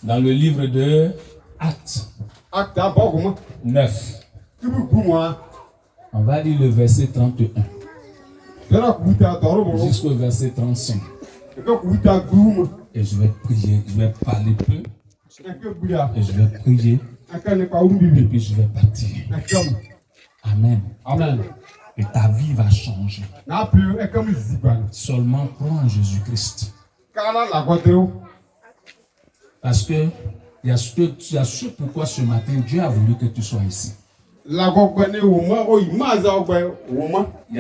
Dans le livre de Actes 9, on va lire le verset 31 jusqu'au verset 35. Et je vais prier, je vais parler peu. Et je vais prier. Et puis je vais partir. Amen. Amen. Et ta vie va changer. Seulement crois en Jésus-Christ. Parce que il y a ce pourquoi ce matin Dieu a voulu que tu sois ici. Il y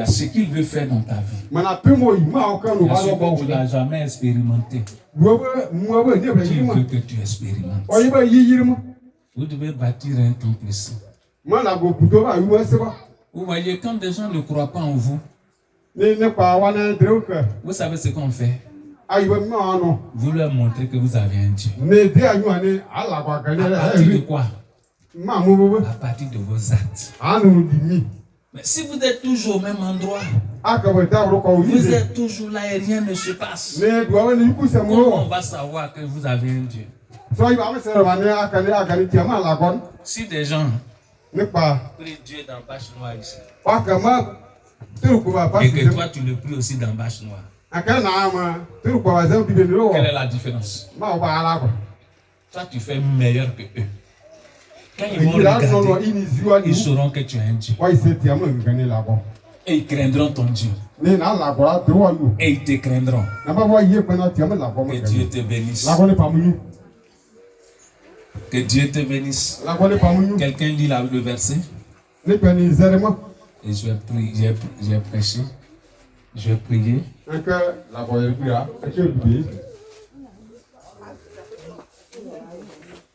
a ce qu'il veut faire dans ta vie. Il y a ce que tu n'as jamais expérimenté. Il veut que tu expérimentes. Vous devez bâtir un temple ici. Vous voyez, quand des gens ne croient pas en vous, vous savez ce qu'on fait? Vous leur montrez que vous avez un Dieu. À partir de quoi? À partir de vos actes. Mais si vous êtes toujours au même endroit, vous êtes toujours là et rien ne se passe, comment on va savoir que vous avez un Dieu? Si des gens prient Dieu dans bâche noire ici, et que toi tu le pries aussi dans bâche noire, quelle est la différence? Toi tu fais meilleur que eux. Quand ils vont regarder, ils sauront que tu es un Dieu. Et ils craindront ton Dieu. Et ils te craindront. Que Dieu te bénisse. Que Dieu te bénisse. Quelqu'un lit le verset. Et je vais prier. Je vais prêcher. Je vais prier.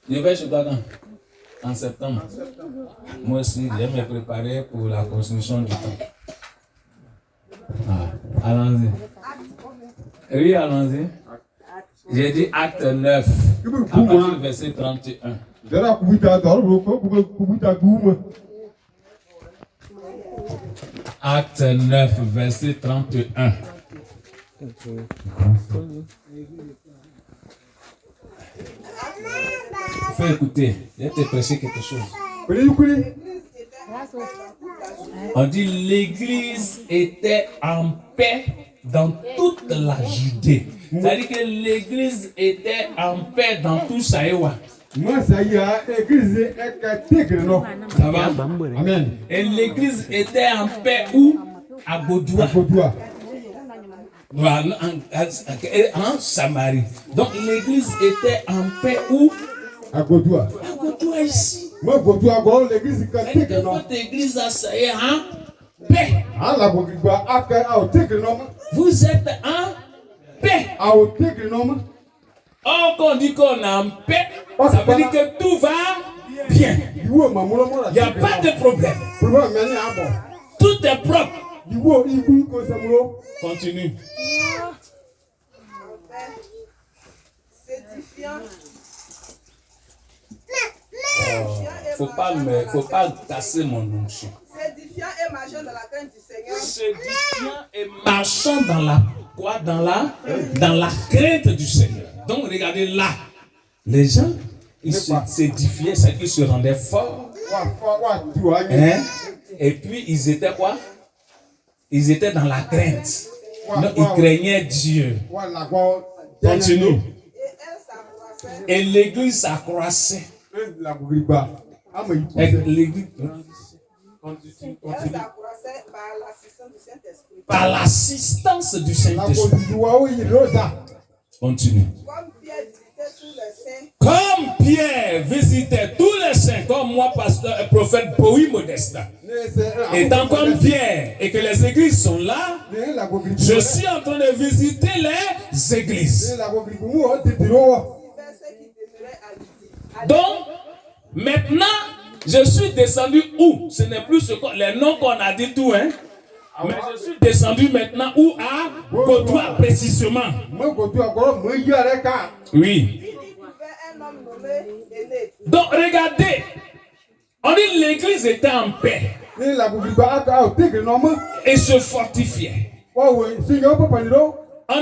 Je vais chez toi en septembre. Moi aussi, je vais me préparer pour la construction du temple. Allons-y. Oui, allons-y. J'ai dit acte 9, à partir du verset 31. Acte 9, verset 31. Faut écouter, je vais te prêcher quelque chose. On dit l'église était en paix dans toute la Judée. C'est-à-dire que l'église était en paix dans tout Saïwa. Ça va? Amen. Et l'église était en paix où? À Godoua. En Samarie. Donc l'église était en paix où? À Godoua ici. C'est-à-dire que votre église a saillé en paix. Vous êtes en paix. Or, quand on dit qu'on est en paix, ça veut dire que tout va bien. Il n'y a pas de problème. Tout est propre. Continue. Faut pas casser mon onction. S'édifiant et marchant dans la crainte du Seigneur. S'édifiant et marchant dans la quoi? Dans la crainte du Seigneur. Donc regardez là, les gens ils s'édifiaient, c'est-à-dire qu'ils se rendaient forts. Hein? Et puis ils étaient quoi? Ils étaient dans la crainte. Donc ils craignaient Dieu. Continue. Et l'église s'accroissait. L'église par l'assistance du Saint-Esprit. Continue. Comme Pierre visitait tous les saints, comme moi, pasteur et prophète Bowie Modesta, étant comme Pierre et que les églises sont là, je suis en train de visiter les églises. Donc, maintenant, je suis descendu où? Ce n'est plus les noms qu'on a dit tout, hein? Mais je suis descendu maintenant où? À Godoua précisément. Oui. Donc, regardez. On dit l'église était en paix. Et se fortifiait. On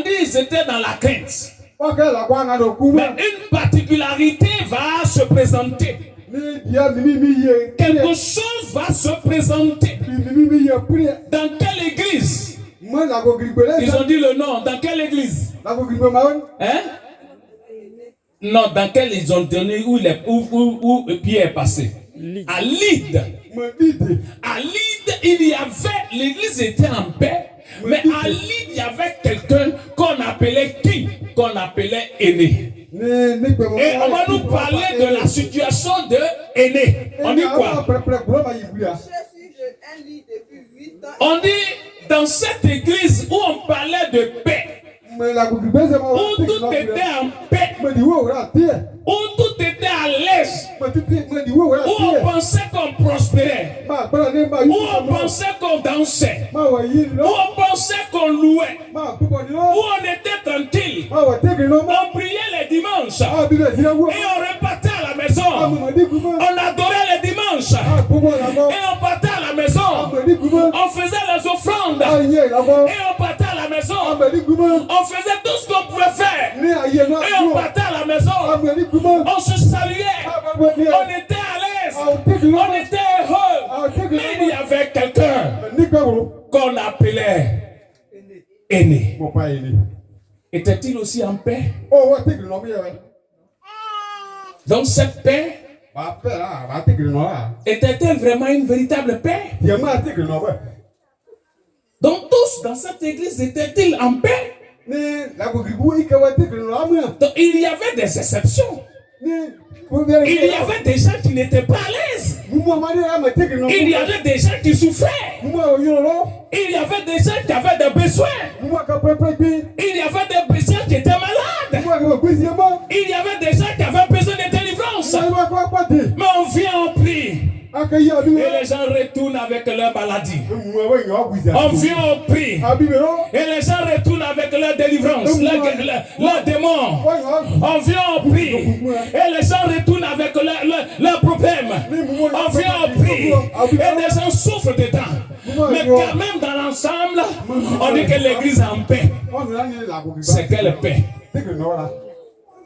dit ils étaient dans la crainte. Mais une particularité va se présenter. Quelque chose va se présenter. Dans quelle église? Ils ont dit le nom. Dans quelle église? Hein? Non, dans quelle ils ont donné où Pierre est passé? À Lydde. À Lydde, il y avait, l'église était en paix, mais à Lydde, il y avait quelqu'un qu'on appelait qui? Qu'on appelait Aîné. Et on va nous parler de la situation de Aîné. On dit quoi? On dit dans cette église où on parlait de paix, où tout était en paix, où tout était à l'aise, où on pensait qu'on prospérait, où on pensait qu'on dansait, où on pensait qu'on louait, où on était tranquille, on priait les dimanches et on repartait à la maison, on adorait les dimanches et on partait à la maison, on faisait les offrandes et on partait à la maison, on faisait tout ce qu'on pouvait faire et on partait à la maison, on se saluait, on était à l'aise, on était heureux. Mais il y avait quelqu'un qu'on appelait Aîné. Était-il aussi en paix? Donc cette paix était-elle vraiment une véritable paix? Donc tous dans cette église étaient-ils en paix? Donc il y avait des exceptions. Il y avait des gens qui n'étaient pas à l'aise. Il y avait des gens qui souffraient. Il y avait des gens qui avaient des besoins. Il y avait des gens qui étaient malades. Il y avait des gens qui avaient besoin de délivrance. Mais on vient, on prie. Et les gens retournent avec leur maladie. On vient, on prie. Et les gens retournent avec leur délivrance, leur démon. On vient, on prie. Et les gens retournent avec leurs problèmes. On vient, on prie. Et les gens souffrent dedans. Mais quand même dans l'ensemble, on dit que l'église est en paix. C'est quelle paix?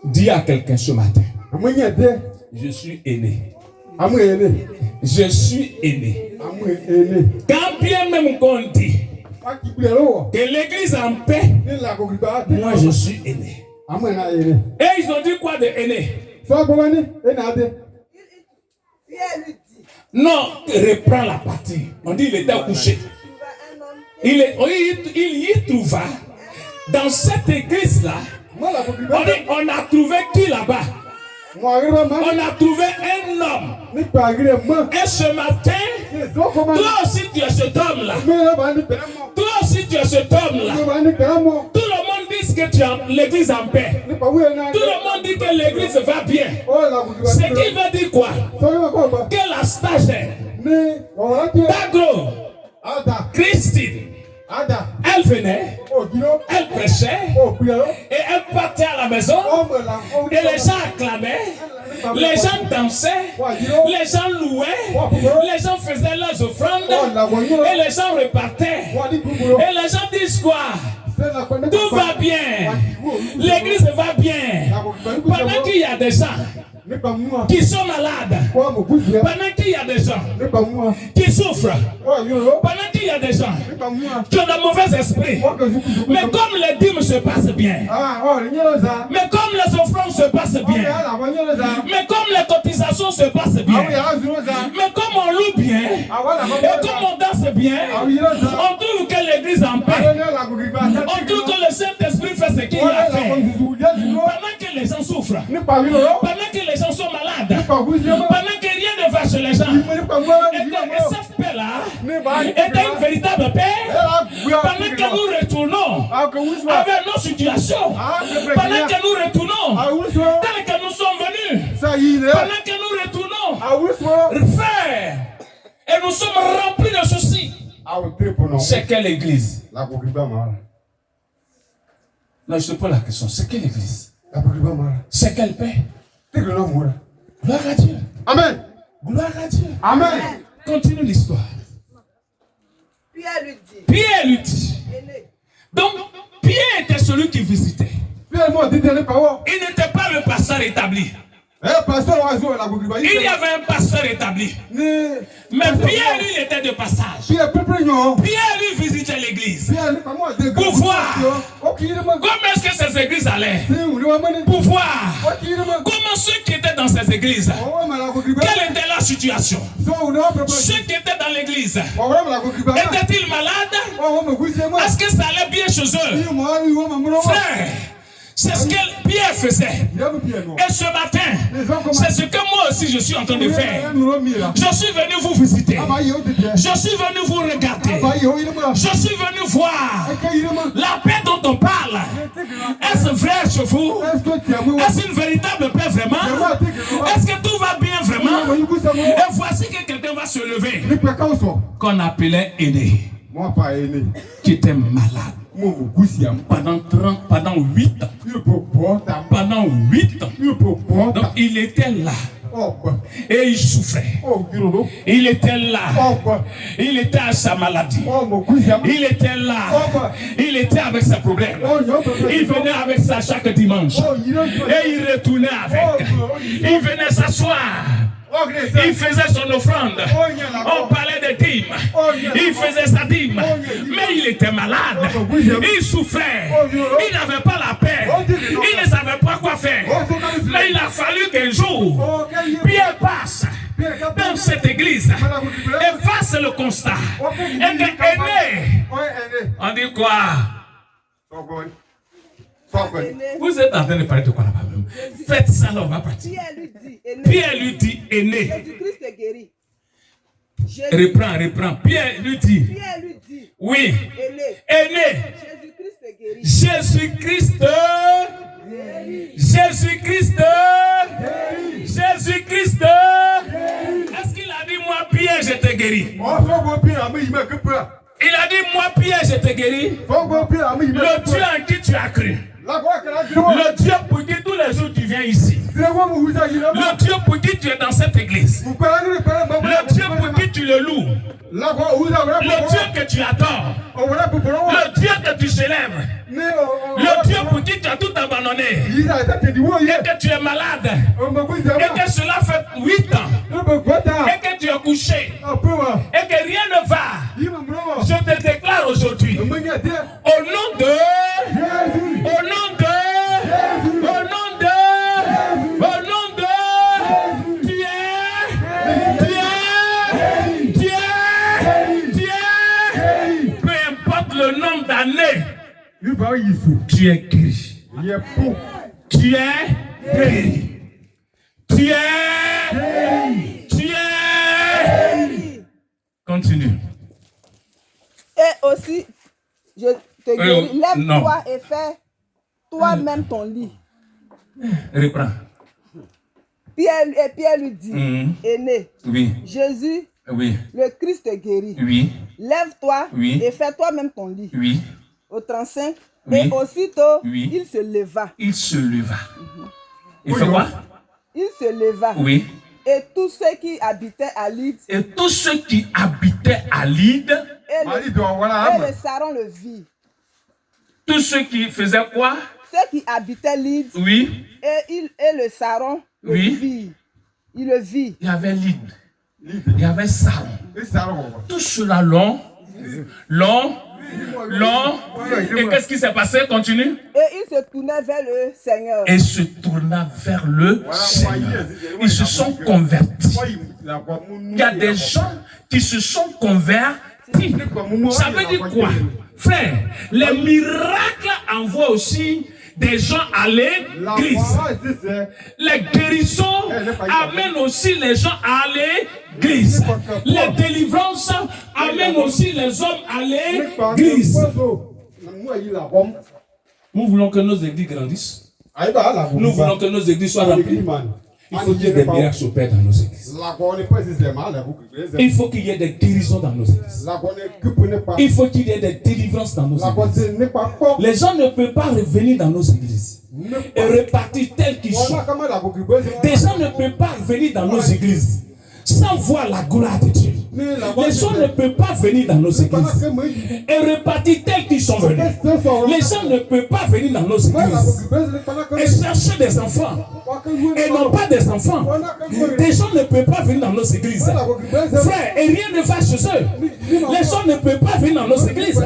Dis à quelqu'un ce matin: je suis aîné. Je suis aîné. Quand bien même qu'on dit que l'église est en paix, moi je suis aîné. Et ils ont dit quoi de aîné? Non, reprends la partie. On dit il était couché. Il y trouva dans cette église-là. On a trouvé qui là-bas? On a trouvé un homme. Et ce matin, toi aussi tu es cet homme-là. Toi aussi tu es cet homme-là. Tout le monde dit que tu as l'église en paix. Tout le monde dit que l'église va bien. Ce qui veut dire quoi? Que la stagiaire, Dagro, Christine, elle venait, elle prêchait et elle partait à la maison et les gens acclamaient, les gens dansaient, les gens louaient, les gens faisaient leurs offrandes et les gens repartaient. Et les gens disent quoi? Tout va bien, l'église va bien. Pendant qu'il y a des gens qui sont malades, pendant qu'il y a des gens qui souffrent, pendant qu'il y a des gens qui ont de mauvais esprits, mais comme les dîmes se passent bien, mais comme les offrandes se passent bien, mais comme les cotisations se passent bien, mais comme on loue bien et comme on danse bien, on trouve que l'église en paix, on trouve que le Saint-Esprit fait ce qu'il a fait. Pendant que les gens souffrent, pendant que les gens sont malades, pendant que rien ne va chez les gens, et cette paix-là était une véritable paix. Pendant que nous retournons avec nos situations, pendant que nous retournons tel que nous sommes venus, pendant que nous retournons faire, et nous sommes remplis de soucis. C'est quelle église? Non, je te pose la question. C'est quelle église? C'est quelle paix? Gloire à Dieu. Amen. Gloire à Dieu. Amen. Continue l'histoire. Pierre lui dit. Donc, Pierre était celui qui visitait. Il n'était pas le pasteur établi. Il y avait un pasteur établi. Mais Pierre, il était de passage. Pierre, lui, visitait l'église. Pour voir comment est-ce que ces églises allaient. Pour voir comment ceux qui étaient dans ces églises, quelle était leur situation. Ceux qui étaient dans l'église, étaient-ils malades? Est-ce que ça allait bien chez eux? Frère, c'est ce que Pierre faisait. Et ce matin, c'est ce que moi aussi je suis en train de faire. Je suis venu vous visiter. Je suis venu vous regarder. Je suis venu voir la paix dont on parle. Est-ce vrai chez vous? Est-ce une véritable paix vraiment? Est-ce que tout va bien vraiment? Et voici que quelqu'un va se lever, qu'on appelait aîné, qui était malade. Pendant 8 ans. Pendant 8 ans. Donc il était là. Et il souffrait. Il était là. Il était à sa maladie. Il était là. Il était avec ses problèmes. Il venait avec ça chaque dimanche. Et il retournait avec. Il venait s'asseoir. Il faisait son offrande. On parlait de dîmes. Il faisait sa dîme. Mais il était malade. Il souffrait. Il n'avait pas la paix. Il ne savait pas quoi faire. Mais il a fallu qu'un jour, Pierre passe dans cette église et fasse le constat. Et que aîné, on dit quoi? Vous êtes en train de parler de quoi là-bas même? Faites ça là, on va partir. Pierre lui dit aîné. Jésus-Christ est guéri. Reprends. Pierre lui dit. Oui. Aîné. Jésus-Christ est guéri. Jésus-Christ. Est-ce qu'il a dit moi Pierre je t'ai guéri? Il a dit moi Pierre je t'ai guéri. Le Dieu en qui tu as cru. Le Dieu pour qui tous les jours tu viens ici. Le Dieu pour qui tu es dans cette église. Le Dieu pour qui tu le loues. Le Dieu que tu adores. Le Dieu que tu célèbres. Le Dieu pour qui tu as tout abandonné. Et que tu es malade. Et que cela fait 8 ans. Et que tu es couché. Et que rien ne va. Je te déclare aujourd'hui. Au nom de... Peu importe le nombre d'années, tu es guéri. Tu es guéri. Tu es. Continue. Et aussi, je te guéris. Lève-toi et fais toi-même ton lit. Reprends. Pierre lui dit, aîné, oui. Jésus, oui. Le Christ est guéri. Oui. Lève-toi et fais toi-même ton lit. Oui. Au 35. Oui. Et aussitôt, il se leva. Il fait quoi? Il se leva. Oui. Et tous ceux qui habitaient à Lydde. Et le Saron le vit. Tous ceux qui faisaient quoi? Ceux qui habitaient Lydde. Oui. Et le Saron le vit. Il le vit. Il y avait Lydde. Il y avait Saron. Tout cela long. Et qu'est-ce qui s'est passé? Continue. Et il se tournait vers le Seigneur. Ils se sont convertis. Il y a des gens qui se sont convertis. Ça veut dire quoi? Frère, les miracles envoient aussi des gens à l'église. Les guérisons amènent aussi les gens à l'église. Les délivrances amènent aussi les hommes à l'église. Nous voulons que nos églises grandissent. Nous voulons que nos églises soient remplies. Il faut qu'il y ait des miracles s'opèrent dans nos églises. Il faut qu'il y ait des guérisons dans nos églises. Il faut qu'il y ait des délivrances dans nos églises. Les gens ne peuvent pas revenir dans nos églises et repartir tels qu'ils sont. Des gens ne peuvent pas revenir dans nos églises sans voir la gloire de Dieu. Les gens ne peuvent pas venir dans nos églises et repartir tels qu'ils sont venus. Les gens ne peuvent pas venir dans nos églises et chercher des enfants et non pas des enfants. Les gens ne peuvent pas venir dans nos églises. Frère, et rien ne va chez eux. Les gens ne peuvent pas venir dans nos églises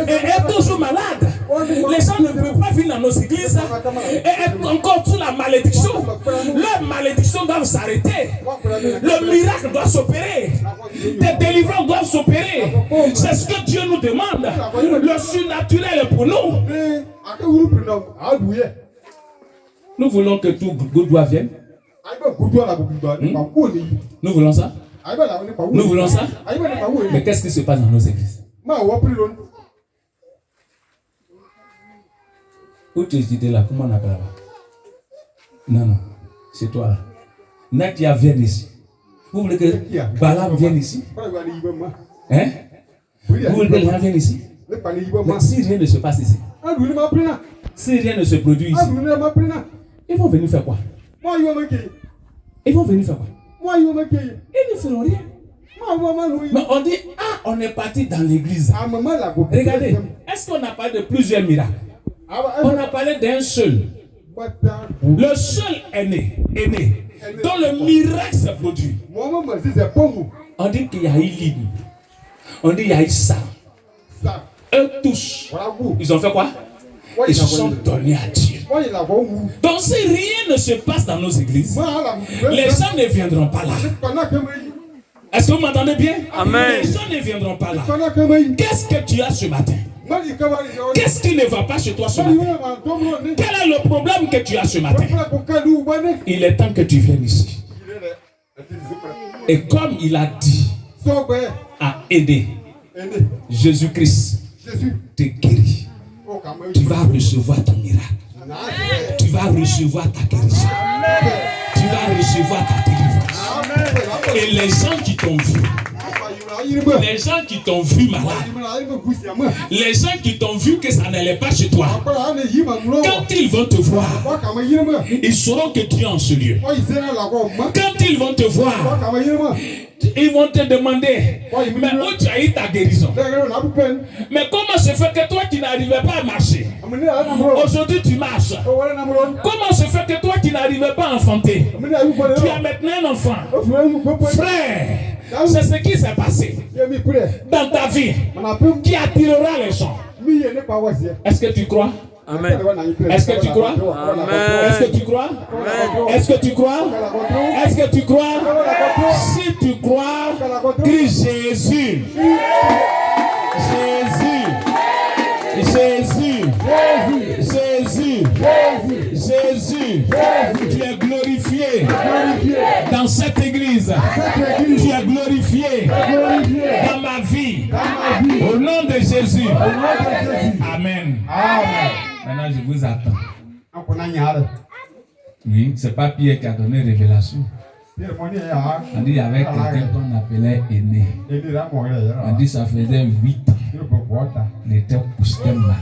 et être toujours malades. Les gens ne peuvent pas venir dans nos églises et être encore sous la malédiction. Leur malédiction doit s'arrêter. Le miracle doit s'opérer. Tes délivrances doivent s'opérer. C'est ce que Dieu nous demande. Le surnaturel est pour nous. Nous voulons que tout Gaudois vienne. Nous voulons ça. Nous voulons ça. Mais qu'est-ce qui se passe dans nos églises? Où tu es là? Comment on appelle là? Non, c'est toi là. Nadia vient ici. Vous voulez que Balaam vienne ici? Hein? Vous voulez que Léa vienne ici? Mais si rien ne se passe ici, si rien ne se produit ici, ils vont venir faire quoi? Ils vont venir faire quoi? Ils ne feront rien. Mais on dit, on est parti dans l'église. Regardez, est-ce qu'on a parlé de plusieurs miracles? On a parlé d'un seul. Le seul est né. Dont le miracle s'est produit. On dit qu'il y a eu l'île. On dit qu'il y a eu ça. Eux tous, ils ont fait quoi? Ils se sont donnés à Dieu. Donc si rien ne se passe dans nos églises, les gens ne viendront pas là. Est-ce que vous m'entendez bien? Amen. Les gens ne viendront pas là. Qu'est-ce que tu as ce matin? Qu'est-ce qui ne va pas chez toi ce matin? Quel est le problème que tu as ce matin? Il est temps que tu viennes ici. Et comme il a dit à aider, Jésus-Christ te guérit. Tu vas recevoir ton miracle. Tu vas recevoir ta guérison. Tu vas recevoir ta délivrance. Et les gens qui t'ont vu, les gens qui t'ont vu malade, les gens qui t'ont vu que ça n'allait pas chez toi, quand ils vont te voir, ils sauront que tu es en ce lieu. Quand ils vont te voir, ils vont te demander, mais où tu as eu ta guérison? Mais comment se fait que toi qui n'arrivais pas à marcher, aujourd'hui tu marches? Comment se fait que toi qui n'arrivais pas à enfanter, tu as maintenant un enfant? Frère, c'est ce qui s'est passé dans ta vie qui attirera les gens. Est-ce que tu crois? Amen. Est-ce que tu crois? Amen. Est-ce que tu crois? Est-ce que tu crois? Est-ce que tu crois? Si tu crois, crie Jésus. Jésus. Jésus. Jésus. Jésus. Tu es glorifié dans cette église. Tu es glorifié dans ma vie. Au nom de Jésus. Amen. Maintenant, je vous attends. Oui, c'est pas Pierre qui a donné révélation. On dit il y avait quelqu'un qu'on appelait aîné. On dit ça faisait 8 ans. Il était couché malade.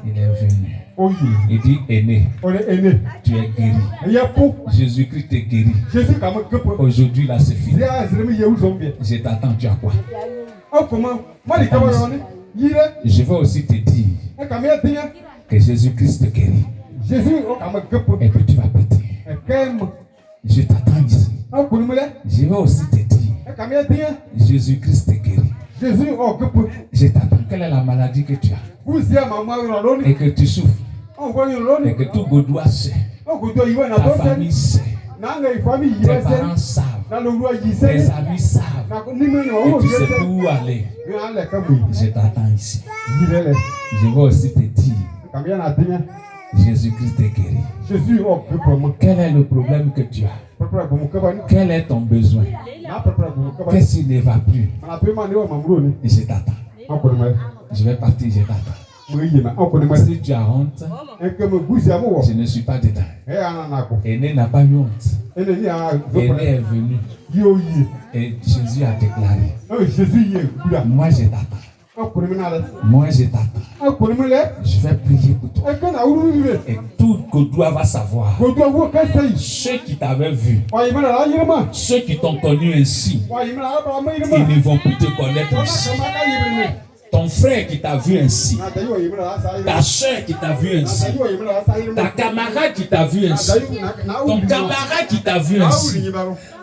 Il est venu. Il dit aîné, tu es guéri. Jésus-Christ t'est guéri. Aujourd'hui là c'est fini. Je t'attends, tu as quoi? Je vais aussi te dire que Jésus-Christ te guérit. Et puis tu vas péter. Je t'attends ici. Je vais aussi te dire Jésus-Christ te guérit. Je t'attends. Quelle est la maladie que tu as? Et que tu souffres. Et que tout Gaudois sait. Ta famille sait. Tes parents savent. Tes amis savent. Et tu sais plus où aller. Je t'attends ici. Je vais aussi te dire Jésus-Christ te guérit. Quel est le problème que tu as? Quel est ton besoin? Qu'est-ce qui ne va plus? Et je t'attends. Je vais partir, je t'attends. Si tu as honte, je ne suis pas dedans. Aîné n'a pas eu honte. Aîné est venu. Et Jésus a déclaré, moi je t'attends. Moi, je t'attends. Je vais prier pour toi. Et tout Godoua va savoir. Ceux qui t'avaient vu, ceux qui t'ont connu ainsi, ils ne vont plus te connaître ainsi. Ton frère qui t'a vu ainsi, ta soeur qui t'a vu ainsi, ta camarade qui t'a vu ainsi, ton camarade qui t'a vu ainsi,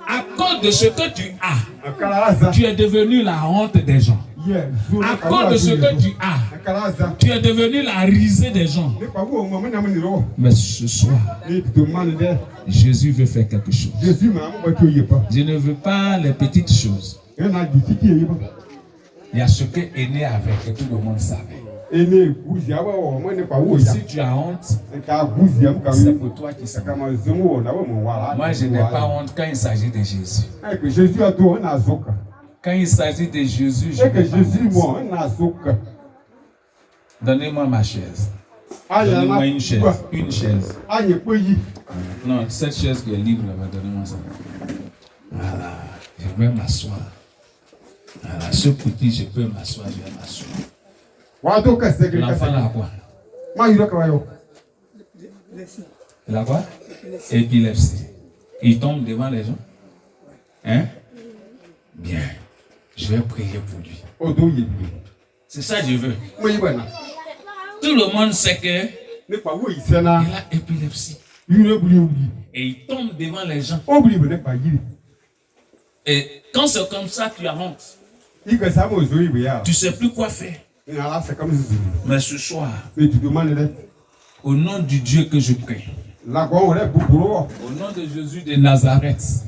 à cause de ce que tu as, tu es devenu la honte des gens. À cause de ce que tu as, tu es devenu la risée des gens. Mais ce soir, Jésus veut faire quelque chose. Je ne veux pas les petites choses. Il y a ce que Aîné avait, que tout le monde savait. Si tu as honte, c'est pour toi qui sais. Moi, je n'ai pas honte quand il s'agit de Jésus. Quand il s'agit de Jésus, je n'ai pas honte. Donnez-moi ma chaise. Donnez-moi une chaise. Une chaise. Non, cette chaise qui est libre, donnez-moi ça. Voilà, je vais m'asseoir. Voilà, ce petit, je peux m'asseoir, je vais m'asseoir. L'enfant là quoi? Il a quoi? Épilepsie. Il tombe devant les gens? Hein? Bien. Je vais prier pour lui. C'est ça que je veux. Tout le monde sait que il a épilepsie. Et il tombe devant les gens. Et quand c'est comme ça, tu as honte. Tu ne sais plus quoi faire. Mais ce soir, au nom du Dieu que je prie, au nom de Jésus de Nazareth,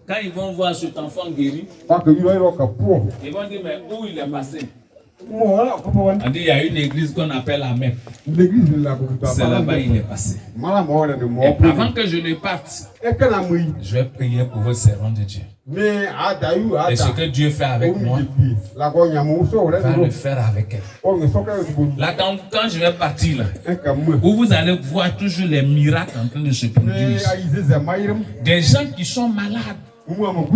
quand ils vont voir cet enfant guéri, ils vont dire, mais où il est passé? On dit, il y a une église qu'on appelle la Mecque. C'est là-bas il est passé. Et avant que je ne parte, je vais prier pour vos servants de Dieu. Et ce que Dieu fait avec moi, va le faire avec elle. Là, quand je vais partir, là, vous allez voir toujours les miracles en train de se produire. Des gens qui sont malades,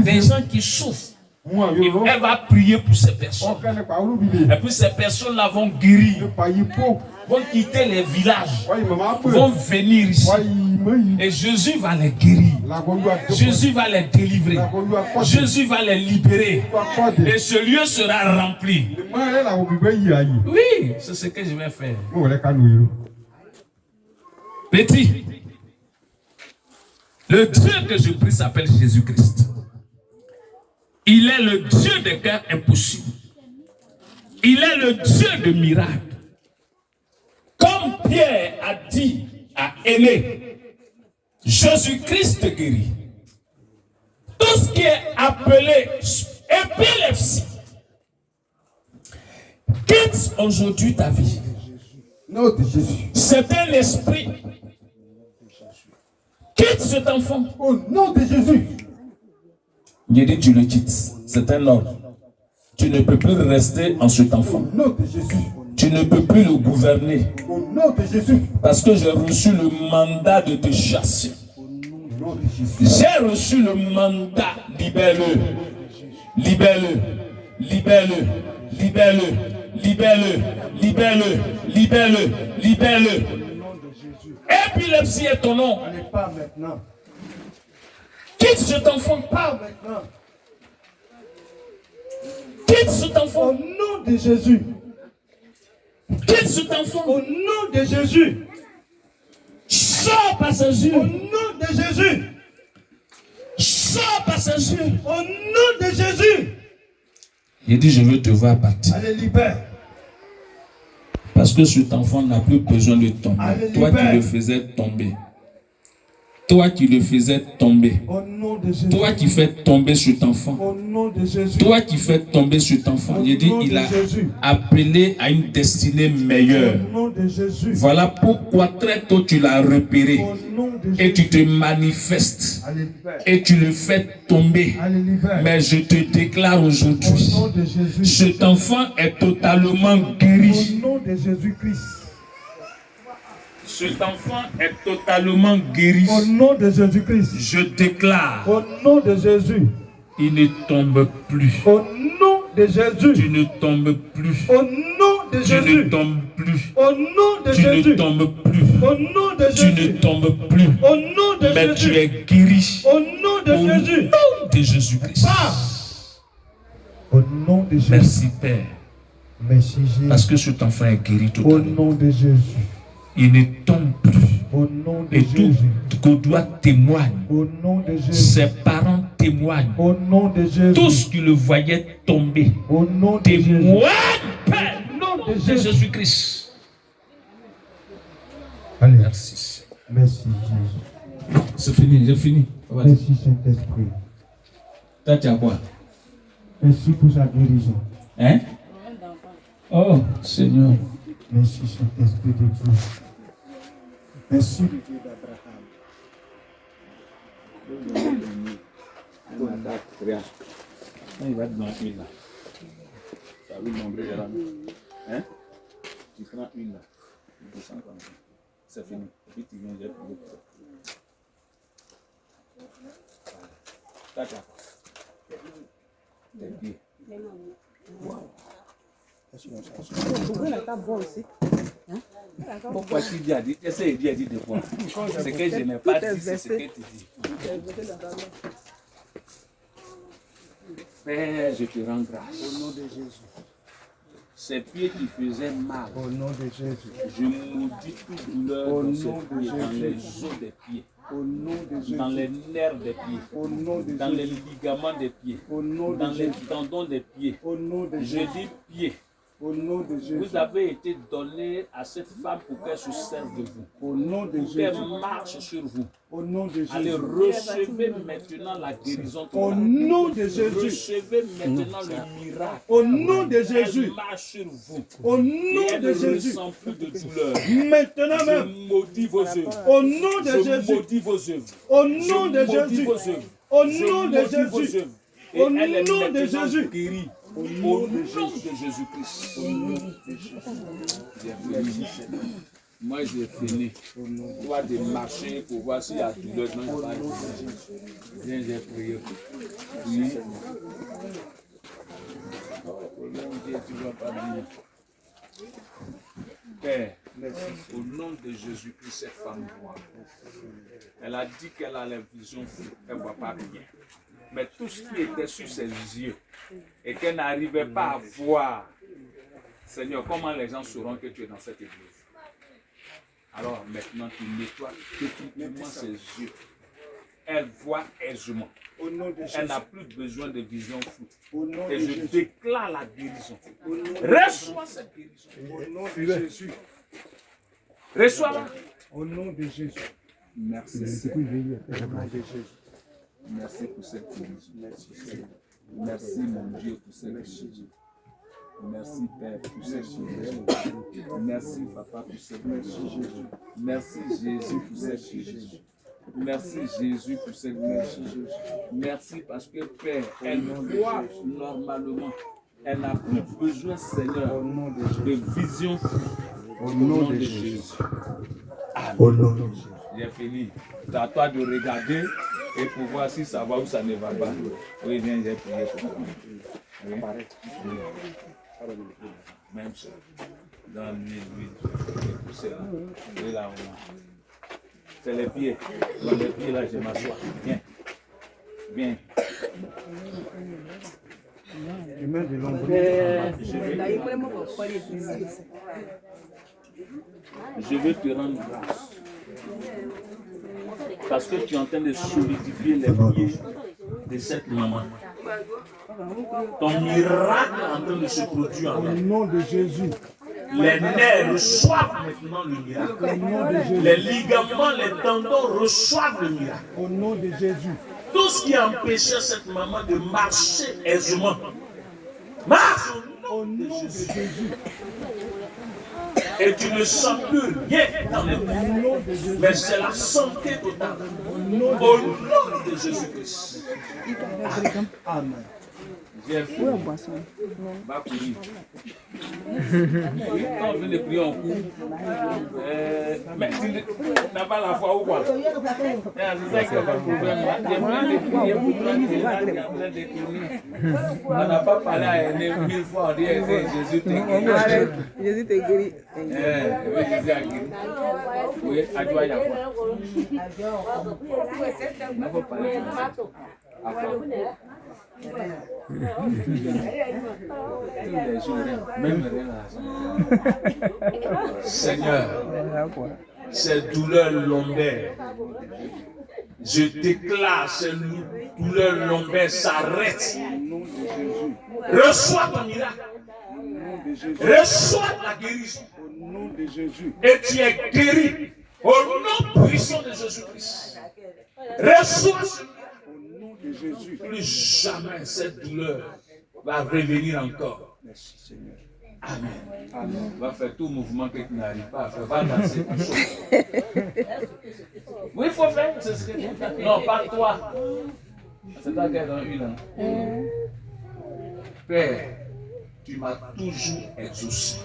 des gens qui souffrent. Elle va prier pour ces personnes. Et puis ces personnes-là vont guérir, vont quitter les villages, vont venir ici. Et Jésus va les guérir. Jésus va les délivrer. Jésus va les libérer. Et ce lieu sera rempli. Oui, c'est ce que je vais faire. Petit, le Dieu que je prie s'appelle Jésus-Christ. Il est le Dieu des cas impossibles. Il est le Dieu de miracles. Comme Pierre a dit à Aîné, Jésus-Christ te guérit. Tout ce qui est appelé épilepsie, quitte aujourd'hui ta vie. C'est un esprit. Quitte cet enfant. Au nom de Jésus. Il dit tu le quittes. C'est un ordre. Tu ne peux plus rester en cet enfant. Au nom de Jésus. Tu ne peux plus le gouverner. Au nom de Jésus. Parce que j'ai reçu le mandat de te chasser. Au nom de Jésus. J'ai reçu le mandat. Libère-le. Libère-le. Libère-le. Libère-le. Libère-le. Libère-le. Libère-le. Libère-le. Épilepsie est ton nom. On n'est pas maintenant. Quitte cet enfant. Pas maintenant. Quitte cet enfant. Au nom de Jésus. Quitte cet enfant. Au nom de Jésus. Sors par ses yeux. Au nom de Jésus. Sors par ses yeux. Au nom de Jésus. Il dit, je veux te voir partir. Allez, libère. Parce que cet enfant n'a plus besoin de tomber. Allez, toi qui le faisais tomber. Toi qui le faisais tomber. Au nom de Jésus. Toi qui fais tomber cet enfant. Au nom de Jésus. Toi qui fais tomber cet enfant. Il dit, il a appelé à une destinée meilleure. Au nom de Jésus. Voilà pourquoi très tôt tu l'as repéré. Au nom de Jésus. Et tu te manifestes. Et tu le fais tomber. Mais je te déclare aujourd'hui. Au nom de Jésus. Cet enfant est totalement guéri. Au nom de Jésus-Christ. Cet enfant est totalement guéri. Au nom de Jésus-Christ. Je déclare. Au nom de Jésus. Il ne tombe plus. Au nom de Jésus. Tu ne tombes plus. Au nom de Tu Jésus. ne tombes plus. Au nom de Tu Jésus. ne tombes plus. Au nom de Tu ne Jésus. tombes plus. Au nom de Mais tu Jésus. es guéri. Au nom de Au Jésus. nom de Jésus-Christ. Au nom de Jésus. Merci Père. Merci Jésus. Parce que cet enfant est guéri Au totalement. nom de Jésus. Il ne tombe plus. Au nom de Et tout Jésus. Godois témoigne. Au nom de Jésus. Ses parents témoignent. Au nom de Jésus. Tous qui le voyaient tomber Au nom de Jésus. témoignent, Père, Au nom de de Jésus. Jésus-Christ. Allez. Merci. Merci Jésus. C'est fini, j'ai fini. Merci Saint-Esprit. Toi, tu as quoi? Merci pour sa guérison. Hein? Oh, Seigneur. Merci Saint-Esprit de Dieu. Merci. Il va te donner une là. Ça va lui nombrer là. Hein? Tu prends une là. Tu descends comme ça. C'est fini. Et puis tu viens de pour l'autre. Tata. Tes pieds. Pourquoi tu dis à dire? Essaye de dire deux fois. C'est que je n'ai pas dit, c'est ce que tu dis. Père, je te rends grâce. Au nom de Jésus. Ces pieds qui faisaient mal, Au nom de Jésus. je maudis toute douleur Au dans ces nom de pieds, dans Jésus. les os des pieds, Au nom de Jésus. dans les nerfs des pieds, Au nom de dans les Jésus. ligaments des pieds, Au nom dans de les Jésus. tendons des pieds. Au nom de Je Jésus. dis pieds. Au nom de Jésus. Vous avez été donné à cette femme pour qu'elle se serve de vous, Au nom de pour qu'elle Jésus. marche sur vous. Au nom de Allez, Jésus. recevez maintenant la guérison Au totale. nom de Jésus. Recevez maintenant le miracle. Au nom de Jésus. Elle marche sur vous. Au Et nom elle de ne Jésus. ressent plus de douleur. Maintenant même. Je maudis vos œuvres. Au nom de Je Jésus. maudis vos œuvres. Au Je nom de maudis Jésus. vos œuvres. Au Je nom de maudis vos Jésus. œuvres. Et Au elle est nom de maintenant Jésus. guérie. Au nom de Jésus-Christ. J'ai fini. Moi, j'ai fini. Toi, de marcher pour voir s'il y a douleur. Non, il n'y a pas de douleur. Viens, j'ai prié. Oui. Oh, mon Dieu, tu ne vas pas venir. Père, au nom de Jésus-Christ, cette femme voit. Elle a dit qu'elle a la vision floue, elle ne voit pas bien. Mais tout ce qui était sur ses yeux et qu'elle n'arrivait pas à voir, Seigneur, comment les gens sauront que tu es dans cette église? Alors maintenant, tu nettoies définitivement ses yeux. Elle voit aisément. Au nom de Elle Jésus. n'a plus besoin de vision floue. Au nom de Et je Jésus. déclare la guérison. Au nom de Reçois cette guérison. Au nom de Jésus. Reçois-la. Au nom de Jésus. Merci. Au nom de Jésus. Merci pour cette guérison. Merci mon Dieu pour cette guérison. Merci Père pour cette guérison. Merci Papa pour cette guérison. Merci Jésus pour cette guérison. Merci Jésus pour cette guérison. Merci parce que Père, elle voit normalement. Elle n'a plus besoin, Seigneur, Au nom de de Jésus. vision floue. Au nom de Jésus. Jésus. Au nom de Jésus. J'ai fini. C'est à toi de regarder et pour voir si ça va ou ça ne va pas. Oui, viens, j'ai prié pour toi. Oui. Oui. Même ça. Dans l'huile. Et pousser là. Et là, c'est les pieds. Dans les pieds, là, je m'assois. Viens. Viens. Tu mets de l'ombre. Je veux te rendre grâce. Parce que tu es en train de solidifier les pieds de cette maman. Ton miracle est en train de se produire en Au elle. nom de Jésus. Les nerfs reçoivent maintenant le miracle. Au nom de Jésus. Les ligaments, les tendons reçoivent le miracle. Au nom de Jésus. Tout ce qui empêchait cette maman de marcher aisément, marche Au nom de Jésus. et tu ne sens plus rien dans les pieds. Au nom de Jésus. Mais c'est la santé totale. Au nom Au nom de Jésus-Christ. Amen. Viens, fou. Où est la boisson? Va courir. Quand on vient de prier, on court. Mais tu n'as pas la foi ou quoi? C'est ça qui est le problème. Il y a plein de prières pour toi, il y a plein de tournées. On n'a pas parlé à Aîné 1000 fois, on dit Jésus te guérit. Jésus te guérit. Jésus a guéri. Oui, adjoint y a quoi? On n'a pas parlé de ça. Seigneur, ces douleurs lombaires, je déclare ces douleurs lombaires s'arrêtent. Reçois ton miracle. Reçois la guérison. Et tu es guéri au nom puissant de Jésus-Christ. Reçois ce miracle. Plus jamais cette douleur va revenir encore. Amen. Amen. Va faire tout mouvement que tu n'arrives pas à faire. Va danser. Oui, il faut faire. C'est ce que tu fais. Non, pas toi. C'est toi qui es dans une. Père, tu m'as toujours exaucé.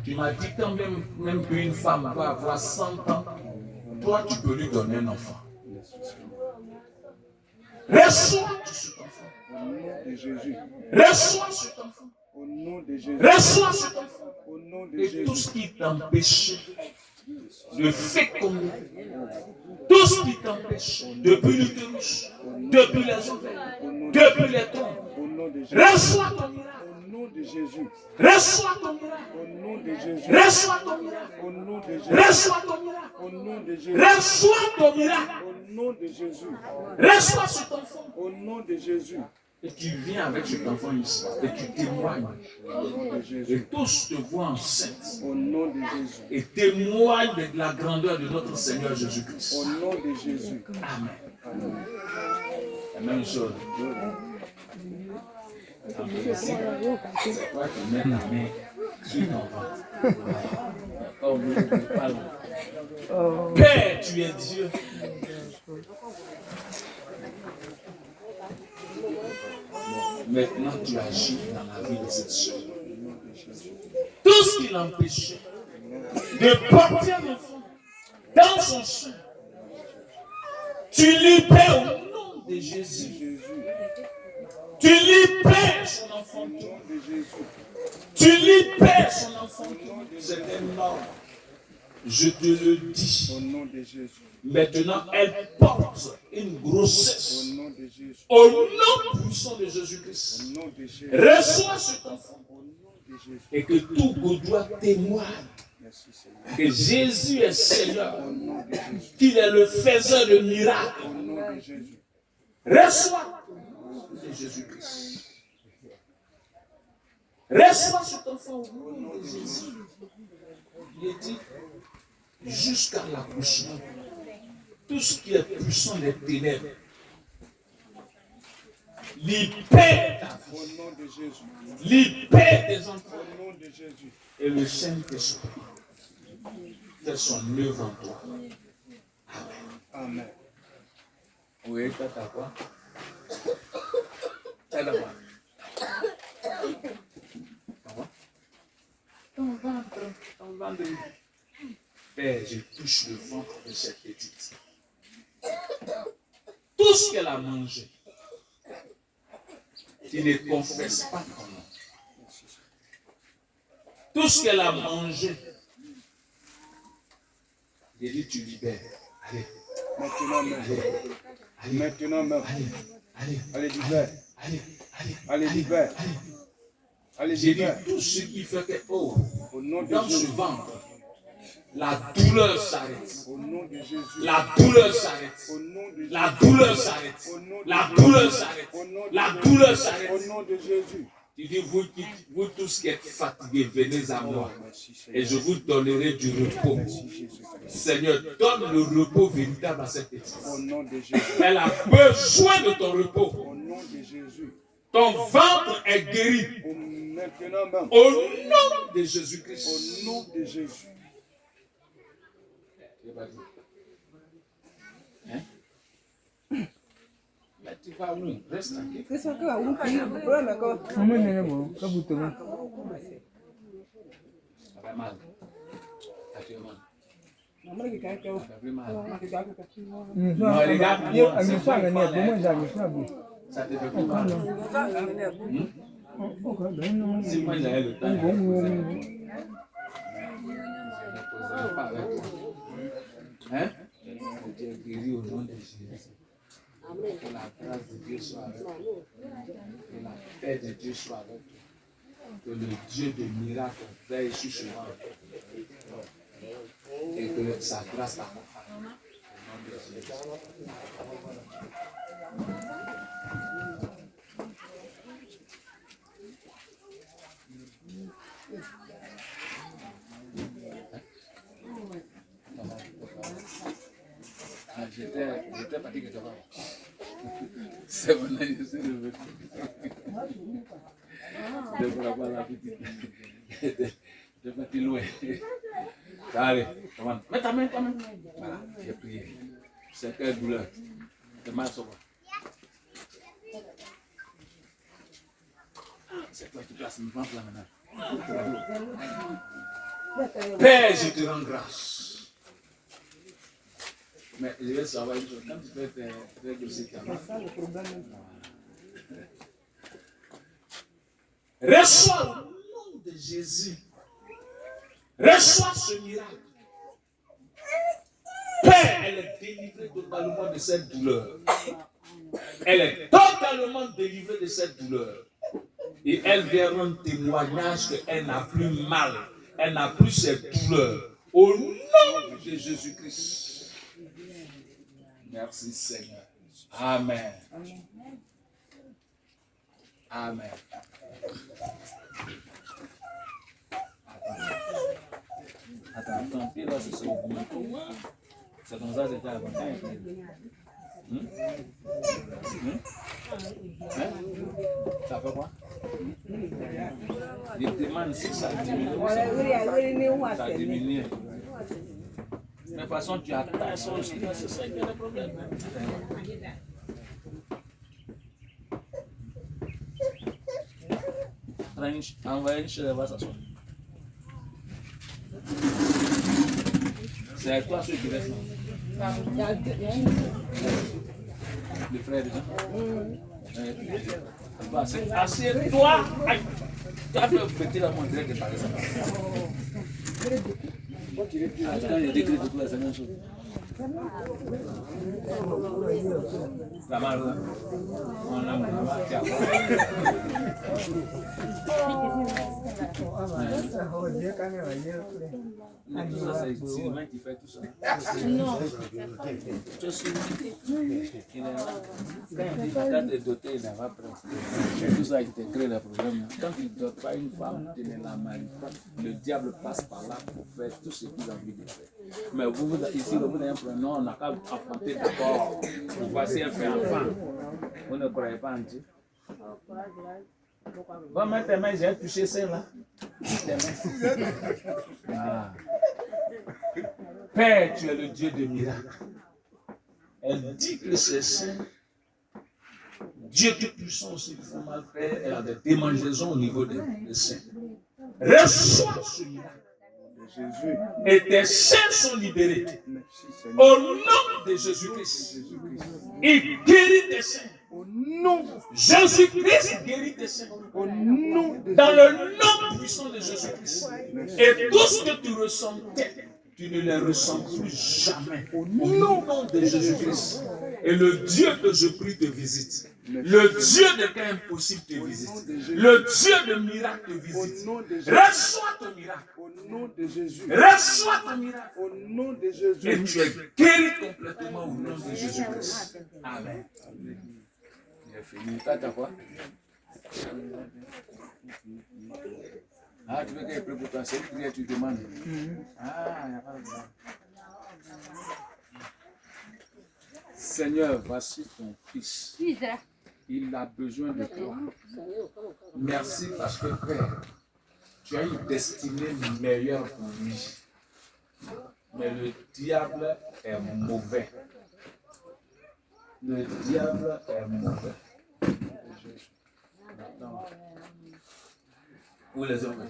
Tu m'as dit quand même qu'une femme va avoir 100 ans, toi tu peux lui donner un enfant. Reçois cet enfant. Au nom de Jésus. Reçois cet enfant. Au nom de Jésus. Reçois cet enfant. Au nom de Jésus. Et tout ce qui t'empêchait de féconder, tout ce qui t'empêche depuis l'utérus, depuis les ovaires, depuis les trompes, reçois ton miracle. Au nom de Jésus. Reçois ton miracle. Au nom de Jésus. Reçois ton miracle. Au nom de Jésus. Reçois ton miracle. Au nom de Jésus. Reçois ton miracle. Au nom de Jésus. Reçois cet enfant. Au nom de Jésus. Et tu viens avec cet enfant ici et tu témoignes. Et tous te voient enceinte. Au nom de Jésus. Et témoignent de la grandeur de notre Seigneur Jésus-Christ. Au nom de Jésus. Amen. Amen. La même chose. C'est toi qui mets ta main sur ton ventre. Père, tu es Dieu. Maintenant, tu agis dans la vie de cette soeur. Tout ce qui l'empêchait de porter un enfant dans son sein, tu libères au nom de Jésus. Tu libères son enfant. Tu libères son enfant. C'est énorme. Je te le dis. Au nom de Jésus. Maintenant, elle porte une grossesse. Au nom de Jésus. Au nom puissant de Jésus-Christ. Au nom de Jésus. Reçois cet enfant. Au nom de Jésus. Et que tout Gaudois témoigne que Jésus est Seigneur. Au nom de Jésus. Qu'il est le faiseur de miracles. Au nom de Jésus. Reçois de Jésus-Christ. Reçois cet enfant au nom de Jésus. Il est dit jusqu'à l'accouchement. Tout ce qui est puissant des ténèbres, libère ta vie. Au nom de Jésus. Libère tes enfants. Au nom de Jésus. Et le Saint-Esprit fait son œuvre en toi. Amen. Amen. Oui, t'as quoi? T'as quoi? Ton ventre. Père, je touche le ventre de cette petite. Tout ce qu'elle a mangé, tu ne confesses pas ton nom. Tout ce qu'elle a mangé, j'ai dit tu libères. Allez. Maintenant même. Allez. Maintenant même. Allez, libère. Allez, libère. Allez, j'ai dit tout ce qui fait que, dans ce ventre, la douleur s'arrête. Au nom de Jésus. La douleur s'arrête. Au nom de Jésus. La douleur s'arrête. La douleur s'arrête. La douleur s'arrête. Au nom de Jésus. Tu dis, vous tous qui êtes fatigués, venez à moi. Et je vous donnerai du repos. Seigneur, donne le repos véritable à cette petite. Au nom de Jésus. Elle a besoin de ton repos. Au nom de Jésus. Ton ventre est guéri. Au nom de Jésus-Christ. Au nom de Jésus. Hein? vas où? Reste tranquille. C'est ça que va où? Le problème est que. Comment est-ce que vous tournez? Ça fait mal. Actuellement. Maman qui a été au. Ça fait plus mal. Maman qui a été au. Non, regarde-moi. C'est toi qui parles. Ça te fait plus mal. Si moi j'avais le temps, je ne poserai pas avec toi. Hein? Tu es guéri au nom de Jésus. Que la grâce de Dieu soit avec toi. Que la paix de Dieu soit avec toi. Que le Dieu de miracles veille sur ce monde. Et que sa grâce t'accompagne. Au nom de Jésus. J'étais fatigué devant. C'est maintenant que je suis revenu. Je ne pourrais pas la petite. Je vais te louer. Allez, comment? Mets ta main quand même. Voilà, j'ai prié. C'est quelle douleur? C'est mal sur moi. C'est toi qui places mes ventes là maintenant. Père, je te rends grâce. Mais je vais savoir une chose. Quand tu fais tes dossiers, c'est ça le problème. Reçois au nom de Jésus. Reçois ce miracle. Père, elle est délivrée totalement de cette douleur. Elle est totalement délivrée de cette douleur. Et elle vient rendre témoignage qu'elle n'a plus mal. Elle n'a plus cette douleur. Au nom de Jésus-Christ. Merci Seigneur. Amen. Amen. Attends, puis là c'est ça. C'est comme ça, c'était avant. Ça fait quoi? Il demande si ça diminue. Ça diminue. De toute façon, tu attaches ça aussi, c'est ça qui est le problème. Envoyez une chez va s'asseoir. C'est toi ceux qui restent là. Le frère déjà. Assieds-toi. Tu as fait un petit là, mon direct de parler ça. Quand il est décrit de tout, c'est la même chose. La malle, on a tout ça, c'est Sylvain qui fait tout ça. Non. Je suis quand tu es doté, il n'a pas pris. C'est tout ça qui te crée le problème. Quand tu ne dotes pas une femme, tu ne la maries pas. Le diable passe par là pour faire tout ce qu'il a envie de faire. Mais vous, ici, vous avez un problème. Non, on n'a qu'à affronter d'abord. Voici un fait enfant. Vous ne croyez pas en Dieu? Va mettre tes mains, j'ai touché celle-là. Ah. Père, tu es le Dieu des miracles. Elle dit que c'est saint. Dieu tout puissant aussi, il faut mal faire. Elle a des démangeaisons au niveau des seins. Reçois ce miracle. Jésus. Et tes seins sont libérés. Au nom de Jésus-Christ. Il guérit tes seins. Au nom de Jésus-Christ guérit tes seins. Au nom de dans le nom puissant de Jésus-Christ. Et tout ce que tu ressentais, tu ne les ressens plus jamais. Au nom de Jésus-Christ. Et le Dieu que je prie te visite. Le Dieu de cas impossible te visite. Le Dieu de miracle te visite. Reçois ton miracle. Au nom de Jésus. Reçois ton miracle. Au nom de Jésus. Et tu es guéri complètement au nom de Jésus-Christ. Amen. J'ai fini. T'as quoi? Ah, tu veux qu'elle prie pour toi? C'est une prière, tu demandes. Ah, il n'y a pas de problème. Seigneur, voici ton fils. Il a besoin de toi. Merci parce que, Père, tu as une destinée meilleure pour lui. Mais le diable est mauvais. Le diable est mauvais. Où les hommes?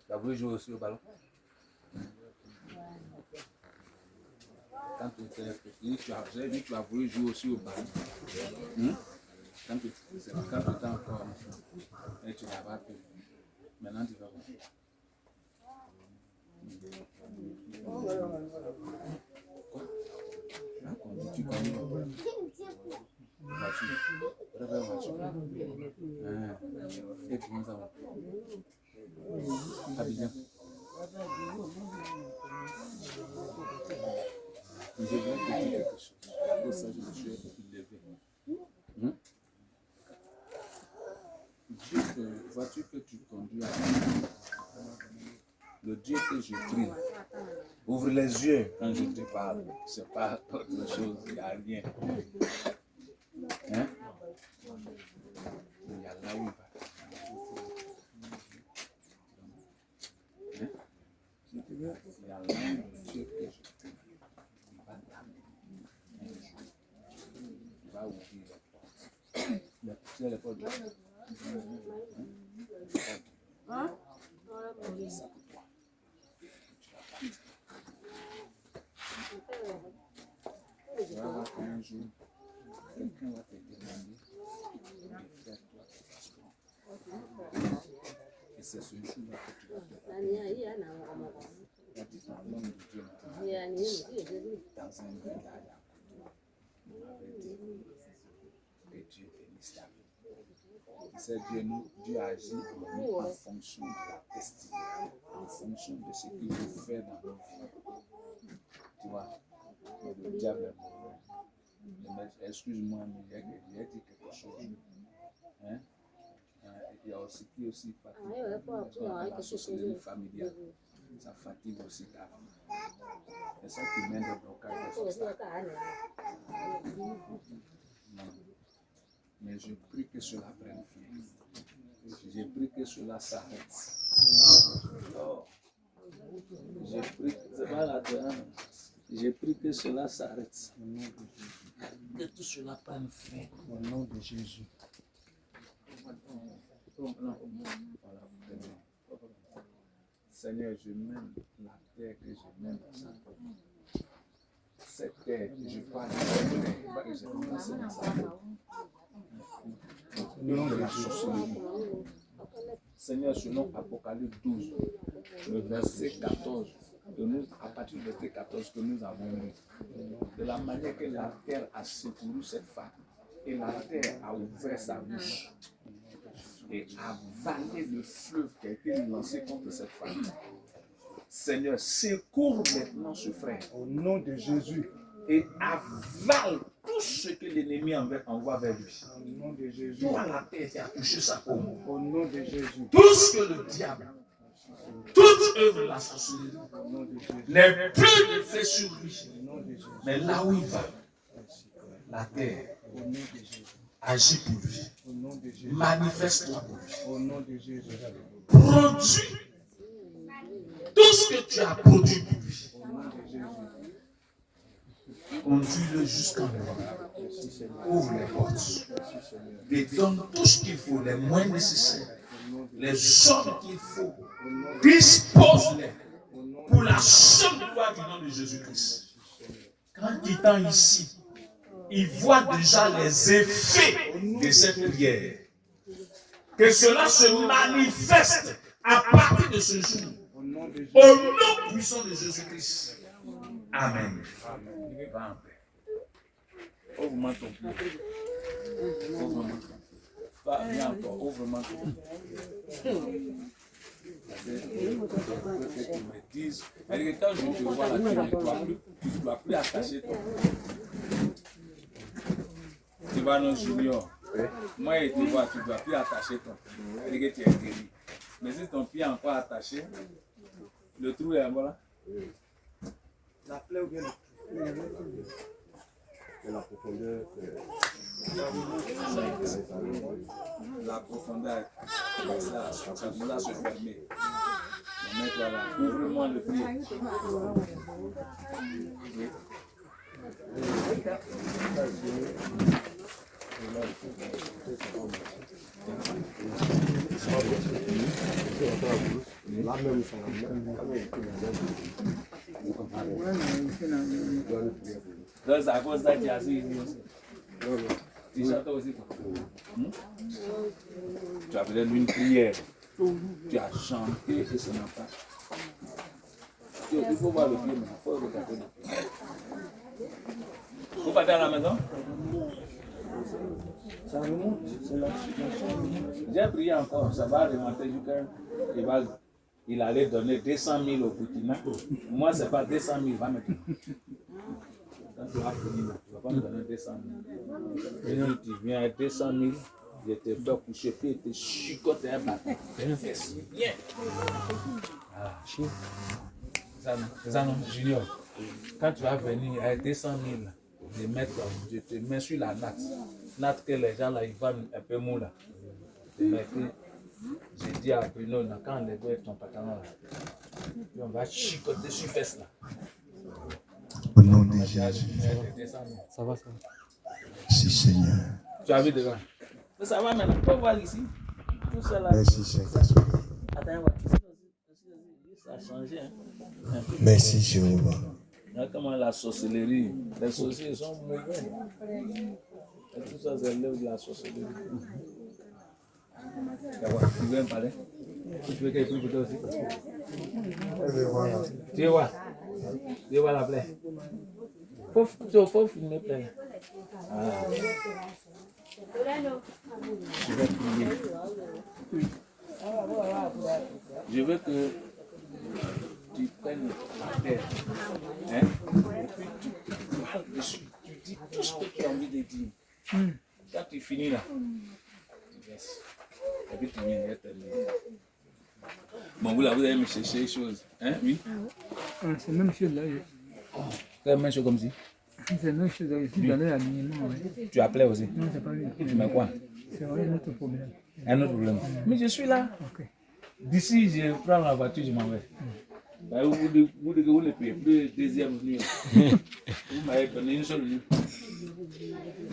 Tu as voulu jouer aussi au ballon? Quand tu étais petit, j'ai dit que tu as voulu jouer aussi au ballon. Quand tu étais encore enfant, et tu n'as pas pu. Maintenant, tu vas voir. Quoi? Tu conduis voiture. Et comment ça va? Abidjan. Je vais te dire quelque chose. Pour ça, je me suis élevé. Dieu, vois-tu que tu conduis à le Dieu que je prie, ouvre les yeux quand je te parle. C'est pas autre chose, il n'y a rien. Hein? Il y a là où il va. Hein? Il y a là où le Dieu que je prie. Il va t'amener. Il va ouvrir les portes. Il y a poussé les portes. Hein? Ça pour toi. Tu vas voir qu'un jour, quelqu'un va te demander de faire toi tes passeports. Et c'est ce jour-là que tu vas te faire. Tu vas dire ton nom de Dieu dans un village à côté. On m'avait dit que Dieu bénisse ta vie. C'est Dieu agit en nous en fonction de la destinée, en fonction de ce qu'il veut faire dans nos vies. Tu vois, le diable est mauvais. Excuse-moi, mais j'ai dit quelque chose. Hein? Il y a aussi qui aussi fatigue. La sorcellerie familiale, ça fatigue aussi ta vie. C'est ça qui mène au blocage des obstacles. Mais je prie que cela prenne fin. Je prie que cela s'arrête. Je prie que cela s'arrête. Que tout cela prenne fin. Au nom de Jésus. Seigneur, je mène la terre que je mène dans sa terre. Cette terre, je parle de cette terre que j'ai placée dans sa terre. Le nom de la sorcellerie. Seigneur, selon Apocalypse 12, le verset 14, à partir du verset 14 que nous avons lu, de la manière que la terre a secouru cette femme, et la terre a ouvert sa bouche et a avalé le fleuve qui a été lancé contre cette femme. Seigneur, secours maintenant ce frère. Au nom de Jésus. Et avale tout ce que l'ennemi envoie vers lui. Au nom de Jésus. Toi, la terre qui a touché sa peau. Au nom de Jésus. Tout ce que le diable, toute œuvre de la sorcellerie, n'est plus de fait sur lui. Mais là où il va, la terre agit pour lui. Manifeste-toi pour lui. Au nom de Jésus. Produis tout ce que tu as produit pour lui. Conduis-le jusqu'en Europe. Ouvre les portes. Et donne tout ce qu'il faut, les moyens nécessaires, les hommes qu'il faut. Dispose-les pour la seule gloire du nom de Jésus-Christ. Quand il est ici, il voit déjà les effets de cette prière. Que cela se manifeste à partir de ce jour. Au nom puissant de Jésus-Christ. Amen. Va en paix. Ouvre-moi ton pied. Ouvre-moi. Va, viens encore. Ouvre-moi ton pied. Que tu me dises. Et quand je te vois là, tu ne dois plus attacher ton pied. Tu vas non junior. Moi, je te vois, tu ne dois plus attacher ton pied. Et que tu es guéri. Mais si ton pied est encore attaché, le trou est encore là. La plaie ou bien le trou. Et la profondeur, la profondeur, ça doit se fermer. Ouvre-moi le pied. Oui. Donc, c'est à cause de ça qu'il y a assis ici aussi. Tu chantes aussi quoi? Tu as peut-être une prière. Tu as chanté et ça n'a pas. Il faut voir le pied, mais il faut regarder le pied. Vous partez à la maison? Ça remonte, c'est la chambre. J'ai prié encore, ça va remonter jusqu'à. Il allait donner 200 000 au Burkina. Moi, ce n'est pas 200 000, il va me donner. Quand tu vas finir, tu ne vas pas me donner 200 000. Et puis tu viens à 200 000, je te fais coucher, puis tu te chicotes un bâton. Bien. Ah, ça non, Junior. Quand tu vas venir à 200 000, je te mets sur la natte. Natte que les gens là, ils vendent un peu mou là. J'ai dit à Bruno, quand les gars sont pas là, on va chicoter sur fesse là. Au nom de Jésus. Ça va. Merci Seigneur. Tu as vu devant. Mais ça va maintenant, tu peux voir ici. Tout ça là. Merci Seigneur. Attends, ça a changé. Hein? Merci Jéhovah. Regarde comment la sorcellerie, les sorciers sont mauvais. Et tout ça, c'est l'œuvre de la sorcellerie. Tu veux me parler? Tu veux qu'elle prie pour toi aussi? Tu vois? Tu vois la plaie? Faut filmer plaie. Ah. Je vais prier. Je veux que tu prennes la terre. Hein? Et puis tu dis tout ce que tu as envie de dire. Quand tu finis là, tu laisses. Et puis tu viens de terminer. Bon, vous allez me chercher les choses. Hein? Oui? C'est la même chose là. C'est la même chose comme si? C'est la même chose là. Je suis allé à l'aliment. Tu appelais aussi? Non, c'est pas lui. Tu mets quoi? C'est un autre problème. Un autre problème. Mais je suis là. Ok. D'ici, je prends la voiture, je m'en vais. Vous ne payez plus deuxième nuit. Vous m'avez donné une seule nuit.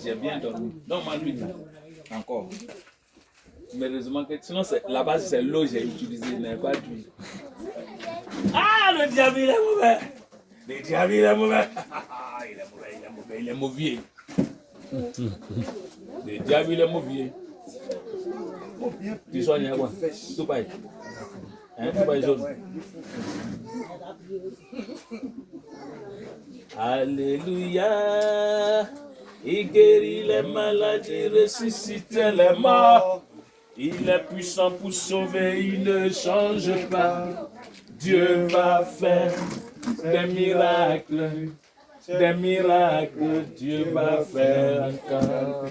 J'ai bien dormi. Donc ma nuit là, encore. Mais heureusement que sinon la base c'est l'eau que j'ai utilisée, n'est pas d'huile. Ah, le diable il est mauvais. Le diable il est mauvais. Il est mauvais. Le diable il est mauvais. Tu soignes à quoi? Tout pareil. Hein, tout pareil jaune. Alléluia. Il guérit les maladies, ressuscite les morts. Il est puissant pour sauver, il ne change pas. Dieu va faire des miracles. Des miracles, Dieu va faire encore.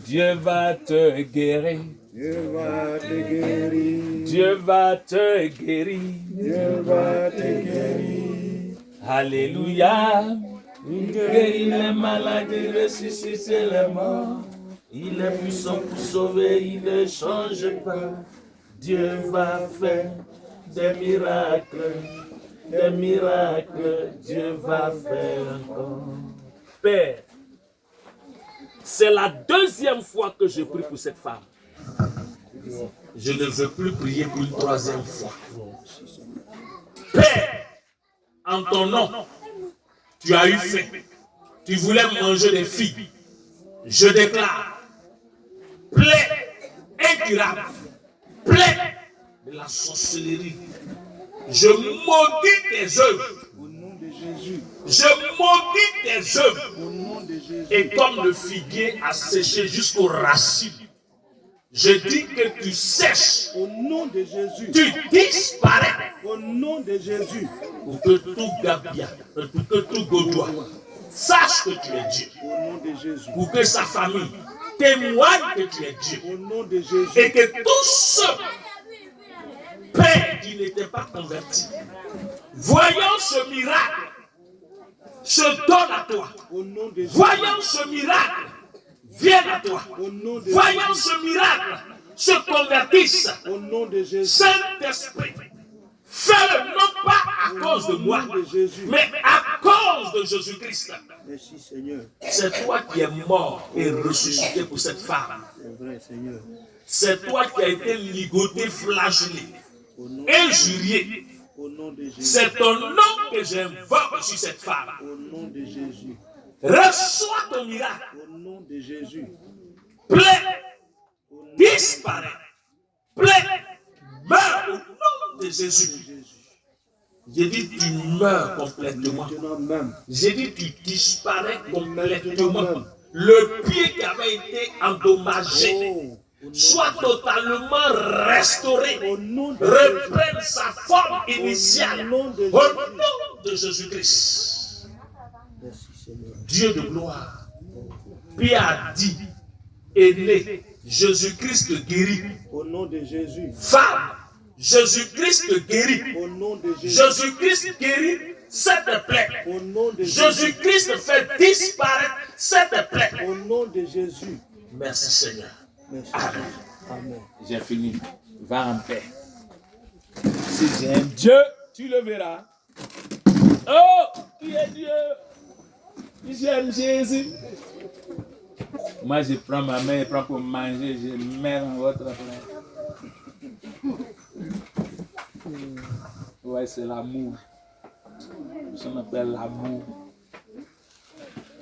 Dieu va te guérir. Dieu va te guérir. Dieu va te guérir. Dieu va te guérir. Alléluia. Il guérit les maladies, ressuscite les morts. Il est puissant pour sauver, il ne change pas. Dieu va faire des miracles. Des miracles, Dieu va faire encore. Père, c'est la deuxième fois que je prie pour cette femme. Je ne veux plus prier pour une troisième fois. Père, en ton nom, tu as eu faim. Tu voulais manger des filles. Je déclare, plaie incurable, plaie de la sorcellerie. Je maudis tes œuvres. Au nom de Jésus. Je maudis tes œuvres. Au nom de Jésus. Et comme le figuier a séché jusqu'aux racines, je dis que tu sèches. Au nom de Jésus. Tu disparais. Au nom de Jésus. Pour que tout Gabia, pour que tout Gaudois sache que tu es Dieu. Au nom de Jésus. Pour que sa famille témoigne que tu es Dieu. Au nom de Jésus. Et que tous ceux, Père, qui n'étaient pas convertis, voyant ce miracle, se donnent à toi. Au nom de Jésus. Voyant ce miracle, viennent à toi. Au nom de Voyant Jésus. ce miracle, se convertissent. Au nom de Jésus. Saint-Esprit, fais-le non pas à cause de moi, mais à cause cause de Jésus-Christ. Merci Seigneur. C'est toi qui es mort et ressuscité pour cette femme. C'est vrai Seigneur. C'est toi qui as été ligoté, flagellé, Au nom, injurié. au nom de Jésus. C'est ton nom que j'invoque sur cette femme. Au nom de Jésus. Reçois ton miracle. Au nom de Jésus. Plaie, disparaît. Plaie, meurs au nom de Jésus. J'ai dit tu meurs complètement. Maintenant même. J'ai dit tu disparais complètement. Le pied qui avait été endommagé soit totalement restauré. Au nom de Reprenne sa forme initiale. Au nom de Au Jésus. nom de Jésus-Christ. Merci Seigneur. Dieu de gloire. Pierre a dit, est né, Jésus-Christ guérit. Au nom de Jésus. Femme, Jésus-Christ guérit. Au nom de Jésus. Jésus-Christ guérit cette plaie. Au nom de Jésus. Jésus-Christ fait disparaître cette plaie. Au nom de Jésus. Merci Seigneur. Merci. Amen. Amen. J'ai fini. Va en paix. Si j'ai un Dieu, tu le verras. Oh, qui est Dieu? J'aime Jésus. Moi, je prends ma main, je prends pour manger, je mets dans votre plat. Ouais, c'est l'amour. Ça m'appelle l'amour.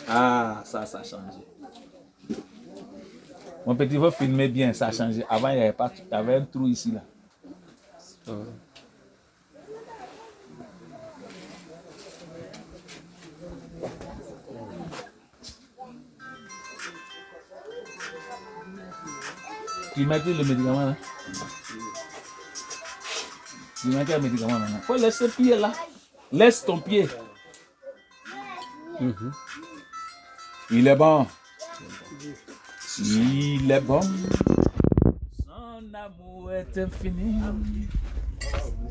Ah, ça a changé. Mon petit, il faut filmer bien, ça a changé. Avant, il y avait un trou ici, là. Tu mettais le médicament là. Tu mettais le médicament là. Il faut laisser le pied là. Laisse ton pied. Il est bon. Il est bon. Son amour est infini.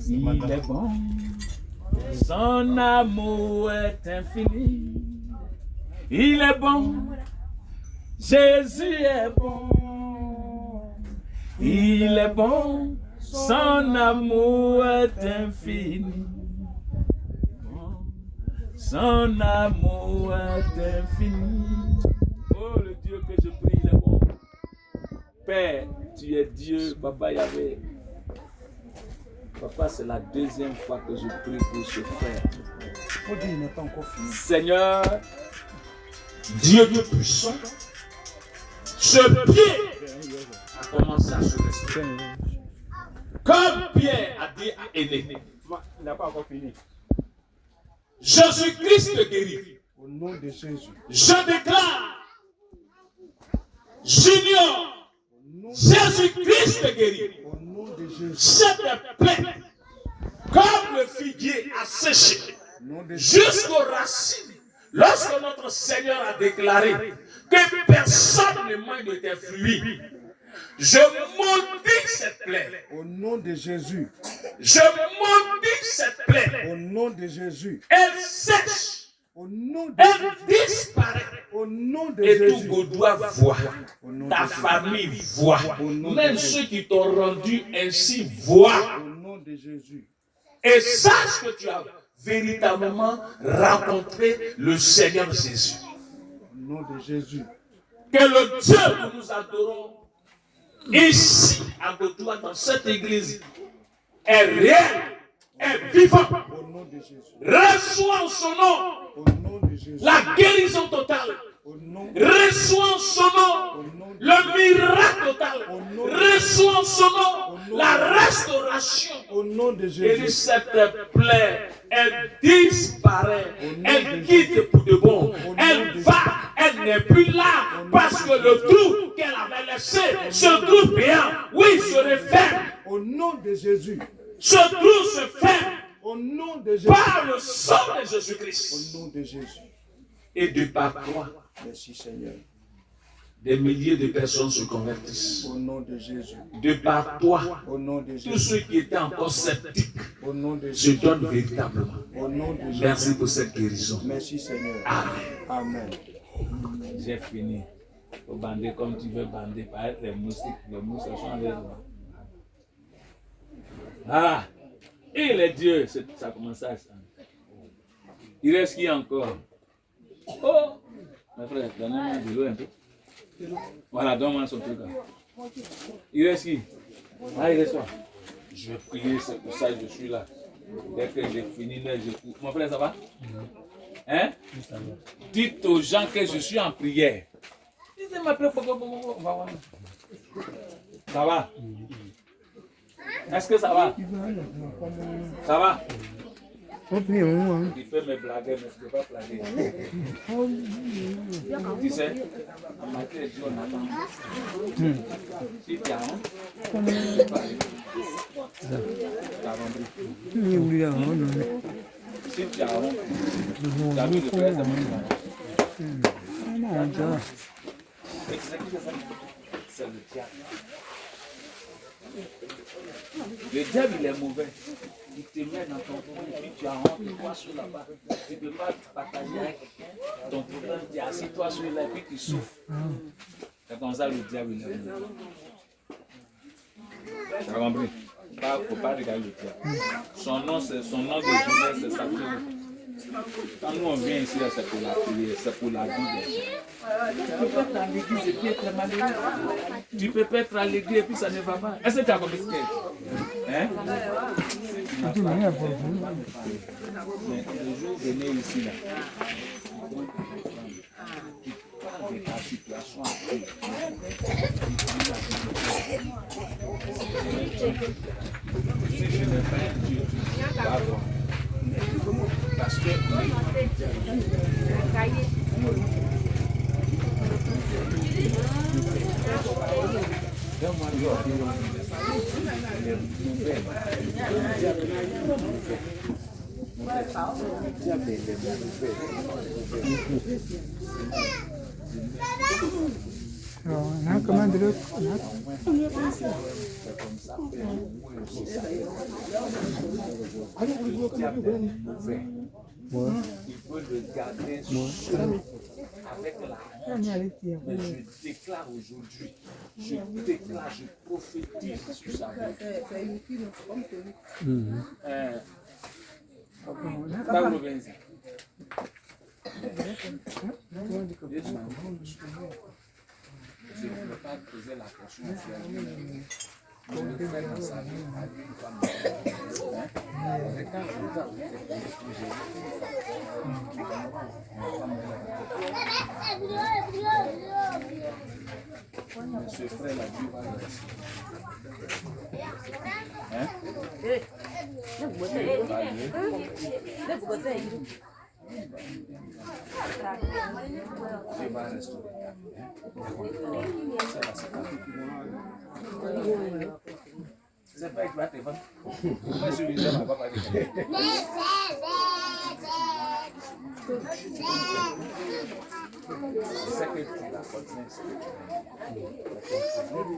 Il est bon. Son amour est infini. Il est bon. Jésus est bon. Il est bon. Son amour est infini. Son amour est infini. Oh, le Dieu que je prie, il est bon. Père, tu es Dieu, Papa Yahvé. Papa, c'est la deuxième fois que je prie pour ce frère. Faut dire, il n'est pas encore fini. Seigneur, Dieu du puissant, ce pied a commencé à se restaurer. Comme Pierre a dit à Aîné, Il n'a pas encore fini. Jésus-Christ le guérit. Au nom de Jésus. Je déclare, j'ignore, Jésus-Christ le guérit. Au nom de Jésus. Cette plaie, comme le figuier a séché Au nom de Jésus. jusqu'aux racines, lorsque notre Seigneur a déclaré que personne ne mange de tes fruits, je maudis cette plaie. Au nom de Jésus. Je maudis cette plaie. Au nom de Jésus. Elle sèche, Au nom de elle Jésus. disparaît. Au nom de Et tout Jésus. Gaudois voit, Au nom ta de Jésus. famille voit, Au nom de même Jésus. ceux qui t'ont rendu ainsi voient. Au nom de Jésus. Et sache que tu as véritablement rencontré le Seigneur Jésus. Au nom de Jésus. Que le Dieu que nous adorons ici à Gaudois dans cette église est réel, est vivant. Au nom de Jésus. Reçois en son nom Au nom de Jésus. la guérison totale. Au nom Reçois en son nom le miracle total. Reçois en son nom la restauration. Au nom de Et Jésus. cette plaie, elle disparaît, elle quitte pour de bon, elle va, elle n'est plus là, parce que le trou qu'elle avait laissé, ce trou béant, oui, se referme. Au nom de Jésus. Ce trou se ferme Au nom de Jésus. par le sang de Au Jésus-Christ. nom de Jésus. Et de par toi, Merci Seigneur. des milliers de personnes se convertissent. Au nom de Jésus. De par toi, Au nom de tous Jésus. ceux qui étaient encore sceptiques Au nom de se Jésus. donnent véritablement. Au nom de Jésus. Merci pour cette guérison. Merci Seigneur. Amen. Amen. J'ai fini. Faut bander comme tu veux bander, par être les moustiques. Les moustiques sont avec moi. Ah! Et les dieux, ça commence à changer. Il reste qui encore? Oh, mon frère, donnez-moi de l'eau un peu. Voilà, donne-moi son truc là. Il reste qui? Ah, il reste quoi? Je vais prier, c'est pour ça que je suis là. Dès que j'ai fini, là, je coupe. Mon frère, ça va? Hein? Dites aux gens que je suis en prière. Dites m'appeler, on va voir. Ça va? Est-ce que ça va? Ça va? On prie, on Il fait mes blagues, mais je ne peux pas blaguer. Tu sais, en matière de Dieu, on attend. Si tu as honte, tu peux pas aller. T'as compris? Si tu as honte, tu as mis le frère, c'est le diable. Le diable, il est mauvais. Il te met dans ton problème, puis tu as honte, toi sur là-bas. Tu ne peux pas partager avec quelqu'un ton problème, tu es assis toi sur là, et puis tu souffres. C'est comme ça le diable, il est mauvais. Tu as compris? Il ne faut pas regarder le diable. Son nom de jeunesse, c'est Satan. Quand nous on vient ici, c'est pour la prière, c'est pour la vie des gens. Tu peux être à l'église et puis être malheureux. Tu peux pas être à l'église et puis ça ne va pas. Est-ce que tu as compris ce que c'est? Hein? Mais le jour où venez ici, là, tu parles de ta situation actuelle. Si je ne fais pas Dieu, tu vas voir. Parce que il faut regarder avec la honte. Mais je déclare aujourd'hui, je prophétise sur sa vie. Je ne peux pas poser la question au frère. Je le fais dans sa vie avec une femme. Et quand je regarde, ce frère là, Dieu va le rester. Dieu va restaurer. C'est pas éclaté, va. Moi, je lui dis, on va pas parler. C'est que tu la continues, c'est que tu ne peux pas lui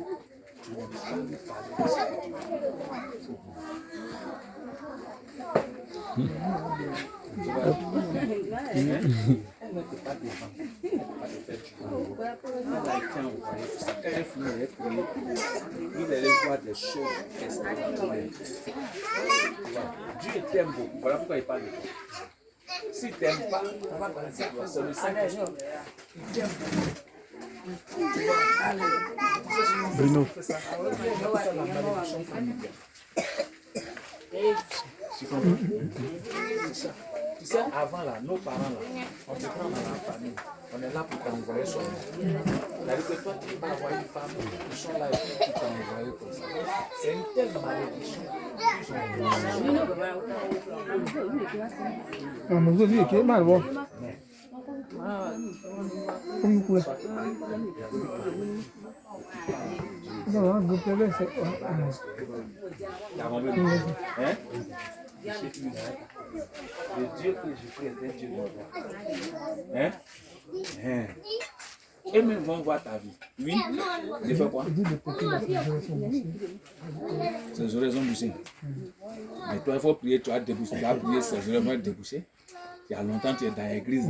elle ne peut pas défendre, elle ne peut pas le faire du tout. Elle a été envoyée, quand elle finit de prier, vous allez voir des choses extraordinaires. Dieu t'aime beaucoup, voilà pourquoi il parle de toi. Si tu n'aimes pas, on va parler de toi, c'est le Saint-Esprit. Il t'aime beaucoup. Tu vois, Bruno. C'est la malédiction familiale. Tu comprends? C'est ça. Tu sais, avant là, nos parents là, on te prend dans la famille, on est là pour t'envoyer sur nous. C'est-à-dire que toi, tu vas avoir une femme, ils sont là et puis tu t'envoies comme ça. C'est une telle malédiction. Le Dieu que je prie est un Dieu de hein? Hein? Et même vont voir ta vie. Oui? Tu fais quoi? Ces oreilles sont bouchées. Mais toi, il faut prier, tu as débouché. Tu as prié, ces oreilles vont être débouchées. Il y a longtemps, tu es dans l'église.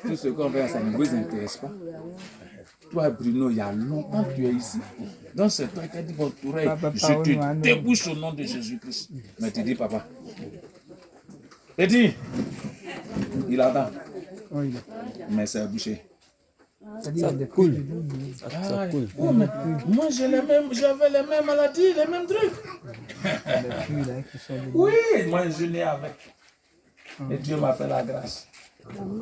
Tout ce qu'on fait, ça ne vous intéresse pas. Toi, Bruno, il y a longtemps que tu es ici. Donc, c'est toi qui as dit votre oreille. Je te débouche au nom de Jésus-Christ. Mais tu dis, papa, Et dis, il attend. Mais c'est bouché. Ça coule. Ça coule. Oh, mais moi, j'avais les mêmes maladies, les mêmes trucs. Oui, moi, je n'ai avec. Et Dieu m'a fait la grâce.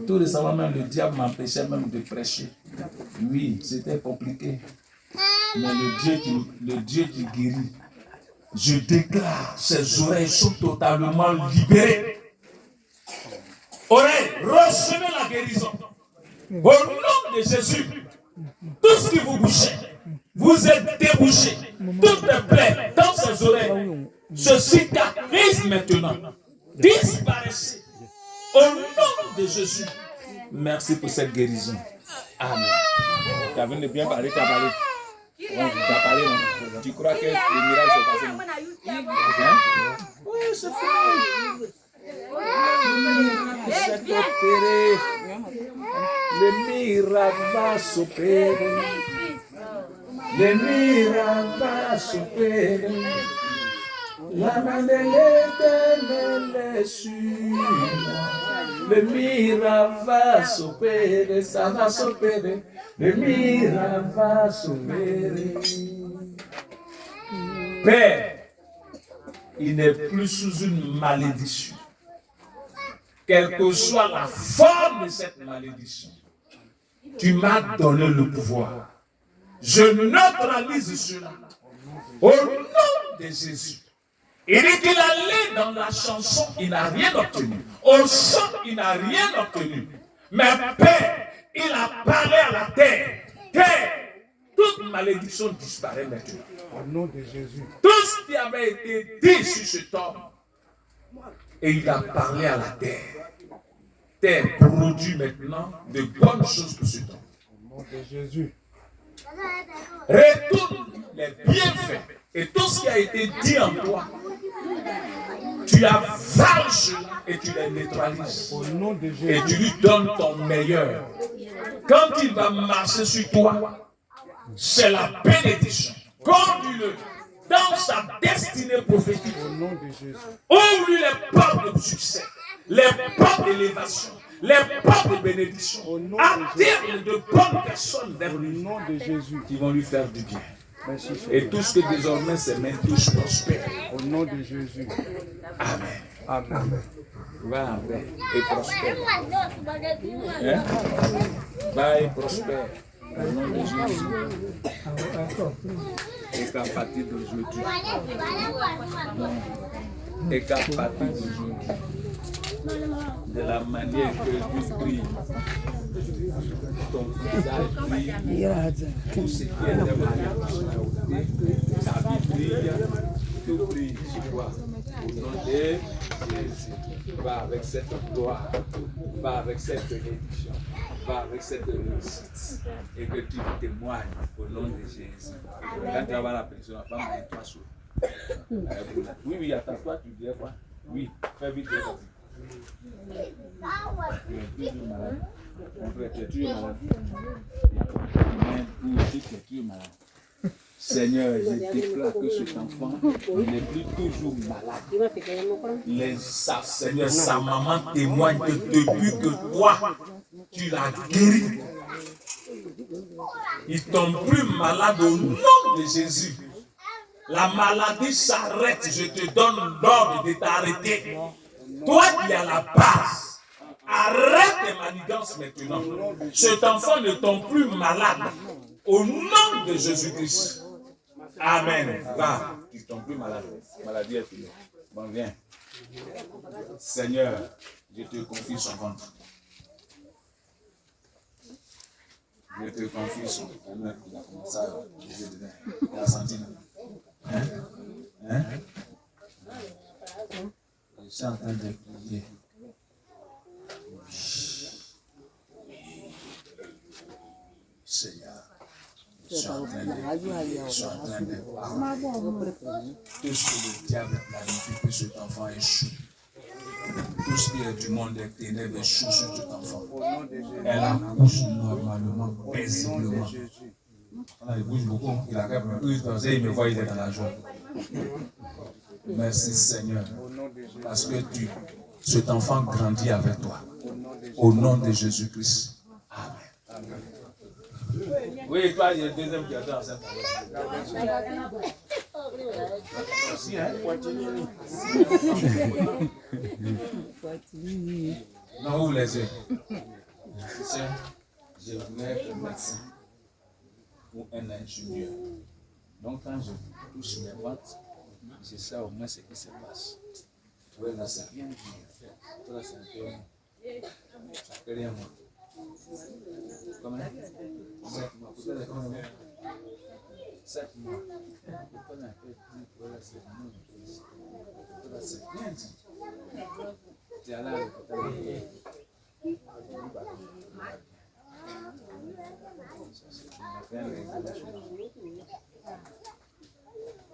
Tout récemment, même le diable m'empêchait même de prêcher. Oui, c'était compliqué. Mais le Dieu qui guérit, je déclare, ses oreilles sont totalement libérées. Oreilles, recevez la guérison. Au nom de Jésus, tout ce qui vous bouchait, vous êtes débouché. Toutes les plaies dans ses oreilles se cicatrisent maintenant. Disparaissez. Au nom de Jésus, merci pour cette guérison. Amen. Tu as venu de bien parler, tu as parlé. Tu as parlé, non? Tu crois que le miracle s'est passé? Hein? Oui, c'est fini. C'est opéré. Le miracle va s'opérer. Le miracle va s'opérer. La main de l'Éternel est sur moi. Le miracle va s'opérer, ça va s'opérer. Le miracle va s'opérer. Père, il n'est plus sous une malédiction. Quelle que soit la forme de cette malédiction, tu m'as donné le pouvoir. Je neutralise cela. Au nom de Jésus. Il dit qu'il allait dans la chanson, il n'a rien obtenu. Au chant, il n'a rien obtenu. Mais Père, il a parlé à la terre. Terre, toute malédiction disparaît maintenant. Au nom de Jésus. Tout ce qui avait été dit sur cet homme, et il a parlé à la terre. Terre produit maintenant de bonnes choses pour cet homme. Au nom de Jésus. Retourne les bienfaits et tout ce qui a été dit en toi. Tu avales cela et tu les neutralises. Au nom de Jésus. Et tu lui donnes ton meilleur. Quand il va marcher sur toi, c'est la bénédiction. Conduis-le dans sa destinée prophétique. Au nom de Jésus. Ouvre-lui les portes de succès, les portes d'élévation, les portes de bénédiction. Attire de bonnes personnes vers lui. Au nom de Jésus. Qui vont lui faire du bien. Merci, Et tout ce que désormais ses mains touchent prospère. au nom de Jésus. Amen. Amen. Va en paix et prospère. Hein? Va et prospère. Au nom de Jésus. Et qu'à partir d'aujourd'hui. Et qu'à partir d'aujourd'hui. De la manière que tu pries, ton visage brille, tout ce qui est de manière ta vie brille, tout brille sur toi. Au nom de Jésus, va avec cette gloire, va avec cette bénédiction, va avec cette réussite et que tu témoignes au nom de Jésus. Quand tu vas voir la personne, la femme est toi sur. Oui, attends-toi, tu dis quoi? Oui, fais vite. Tu es toujours malade. Mon frère, tu es toujours malade. Tu es malade. Seigneur, je déclare que cet enfant n'est plus toujours malade. Seigneur, sa maman témoigne que depuis que toi, tu l'as guéri. Ils ne tombent plus malades au nom de Jésus. La maladie s'arrête. Je te donne l'ordre de t'arrêter. Toi qui as la base, arrête tes manigances maintenant. Cet enfant ne tombe plus malade. Au nom de Jésus-Christ. Amen. Va, tu ne tombes plus malade. Maladie est finie. Bon, viens. Seigneur, je te confie son ventre. Je te confie son ventre. Il a commencé à bouger dedans. Il a senti. Hein? Je suis en train de prier. Seigneur, je suis en train de parler. Tout ce que le diable planifie que cet enfant échoue. Tout ce qui est du monde des ténèbres échoue sur cet enfant. Elle accouche normalement, paisiblement. Il bouge beaucoup. Il a il me voit, il est dans la joie. Merci Seigneur, parce que tu cet enfant grandit avec toi. Au nom de Jésus-Christ. Amen. Oui, toi, il y a le deuxième qui est enceinte. Si, hein? Non, ouvre les yeux. Je voulais être médecin ou un ingénieur. Donc, quand je touche mes ventes, je sais au moins ce qui se passe. Oui, là, c'est rien du tout. Là, c'est un peu. Ça fait rien, moi. Comment? 7 mois. Peut-être comment? 7 mois. Pourquoi on a fait voilà, c'est non. Là, c'est rien dit. Tu es allé à l'hôpital.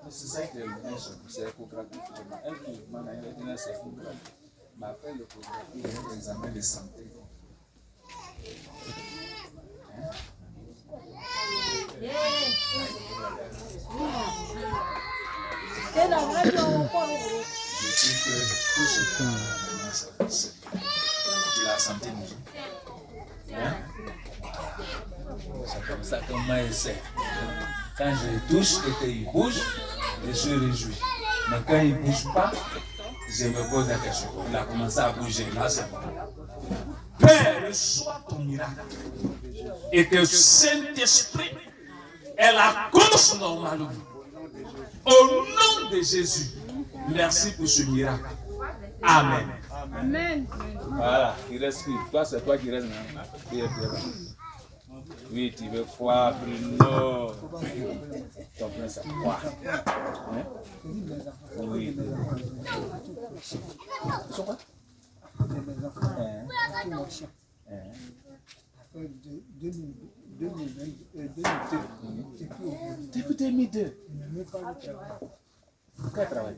C'est ça que c'est l'échographie. Elle qui m'a dit c'est l'échographie. Mais après l'échographie, il y a un examen de santé. Je sais que tout ce qui est de la santé nous. C'est comme ça que moi je sais. Quand je touche et qu'il bouge, je suis réjoui. Mais quand il ne bouge pas, je me pose la question. Il a commencé à bouger. Là, c'est bon. Père, reçois ton miracle. Et que le Saint-Esprit est la cause normale. Au nom de Jésus, merci pour ce miracle. Amen. Amen. Voilà, il reste qui? Toi, c'est toi qui reste maintenant. Oui, tu veux croire, Bruno. Ton frère, c'est quoi? Hein? Oui. Ils sont quoi? Depuis 2002. Quel travail?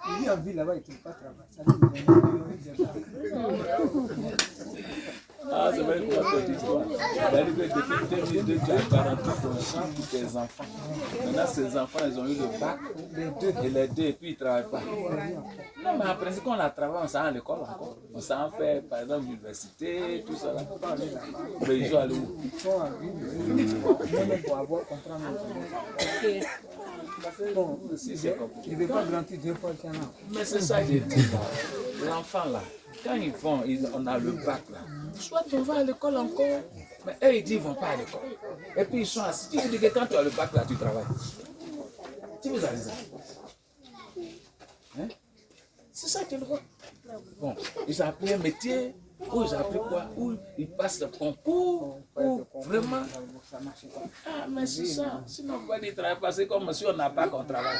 Il vit en ville là-bas, il ne peut pas travailler. Ah, c'est vrai quoi cette histoire. Depuis 2002, tu as garanti ton sang pour tes enfants. Maintenant, ces enfants, ils ont eu le bac, et les deux, et puis ils ne travaillent pas. Non, mais après, quand on a travaillé, on s'en à l'école encore. On s'en fait, par exemple, l'université, tout ça. Là. Mais ils sont allés où? Ils sont en ville, même pour avoir comprendre. Bon, Si, c'est compliqué. il ne veut pas grandir 2 fois le an. Mais c'est ça que je dis. L'enfant là, quand ils vont, on a le bac là. Soit on va à l'école encore, mais eux ils disent qu'ils ne vont pas à l'école. Et puis ils sont assis. Tu veux dire que quand tu as le bac là, tu travailles. Tu vous as dit ça. Hein? C'est ça que je vois. Bon, ils ont appris un métier, ou ils ont appris quoi, ou ils passent le concours, ou vraiment. Ah, mais c'est ça. Sinon, on va dire travailler, parce que comme si on n'a pas qu'on travaille.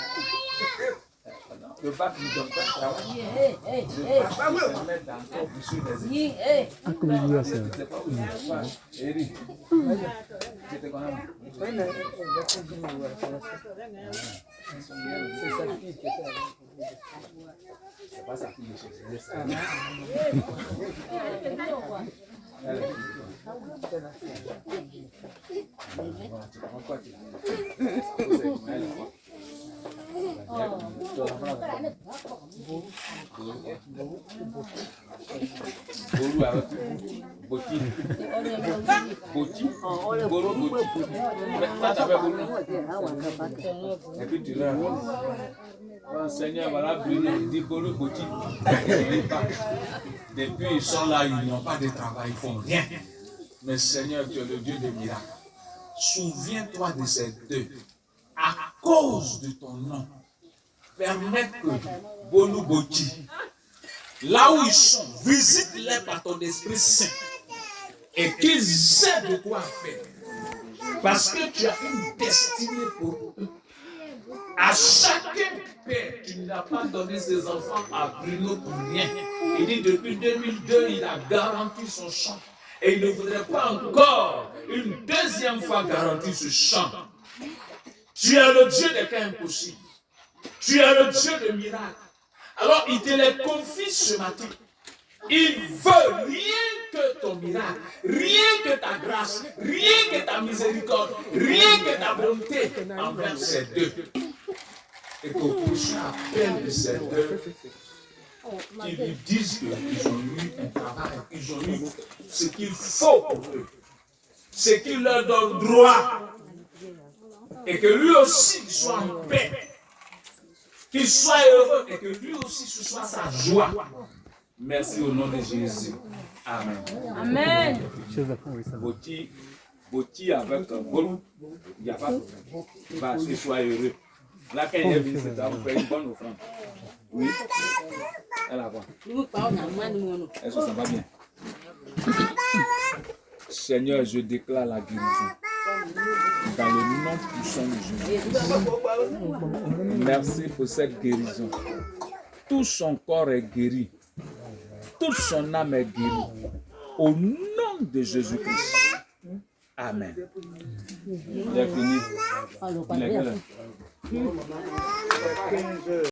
Le bac ne donne pas de travail. Le bac permet d'encore pousser les études. C'est pas où il y a pas. Eric, c'était quand même. C'est sa fille qui était avec. C'est pas sa fille, c'est ça. Et puis tu l'as. Seigneur, voilà Bruno, il dit Bolo Boti. Depuis ils sont là, ils n'ont pas de travail, ils font rien. Mais Seigneur, tu es le Dieu des miracles. Souviens-toi de ces deux. À cause de ton nom, permets que Bolo Boti, là où ils sont, visite-les par ton Esprit Saint et qu'ils aient de quoi faire. Parce que tu as une destinée pour eux. À chacun, Père, tu n'as pas donné ses enfants à Bruno pour rien. Il dit depuis 2002, il a garanti son champ. Et il ne voudrait pas encore une deuxième fois garantir ce champ. Tu es le Dieu des cas impossibles. Tu es le Dieu de miracles. Alors il te les confie ce matin. Il veut rien que ton miracle, rien que ta grâce, rien que ta miséricorde, rien que ta bonté envers ces deux. Et qu'au prochain appel de ces deux, qui lui disent qu'ils ont eu un travail, qu'ils ont eu ce qu'il faut pour eux, ce qui leur donne droit, et que lui aussi soit en paix, qu'il soit heureux et que lui aussi ce soit sa joie. Merci au nom de Jésus. Amen. Amen. Boti avec un gros, il n'y a pas de problème. Va, que sois heureux. Là, quand il est venu, c'est à vous faire une bonne offrande. Oui. Elle a quoi? Est-ce que ça va bien? Seigneur, je déclare la guérison. Dans le nom puissant de Jésus. Merci pour cette guérison. Tout son corps est guéri. Toute son âme est guérie. Au nom de Jésus-Christ. Amen. Il est fini. Il est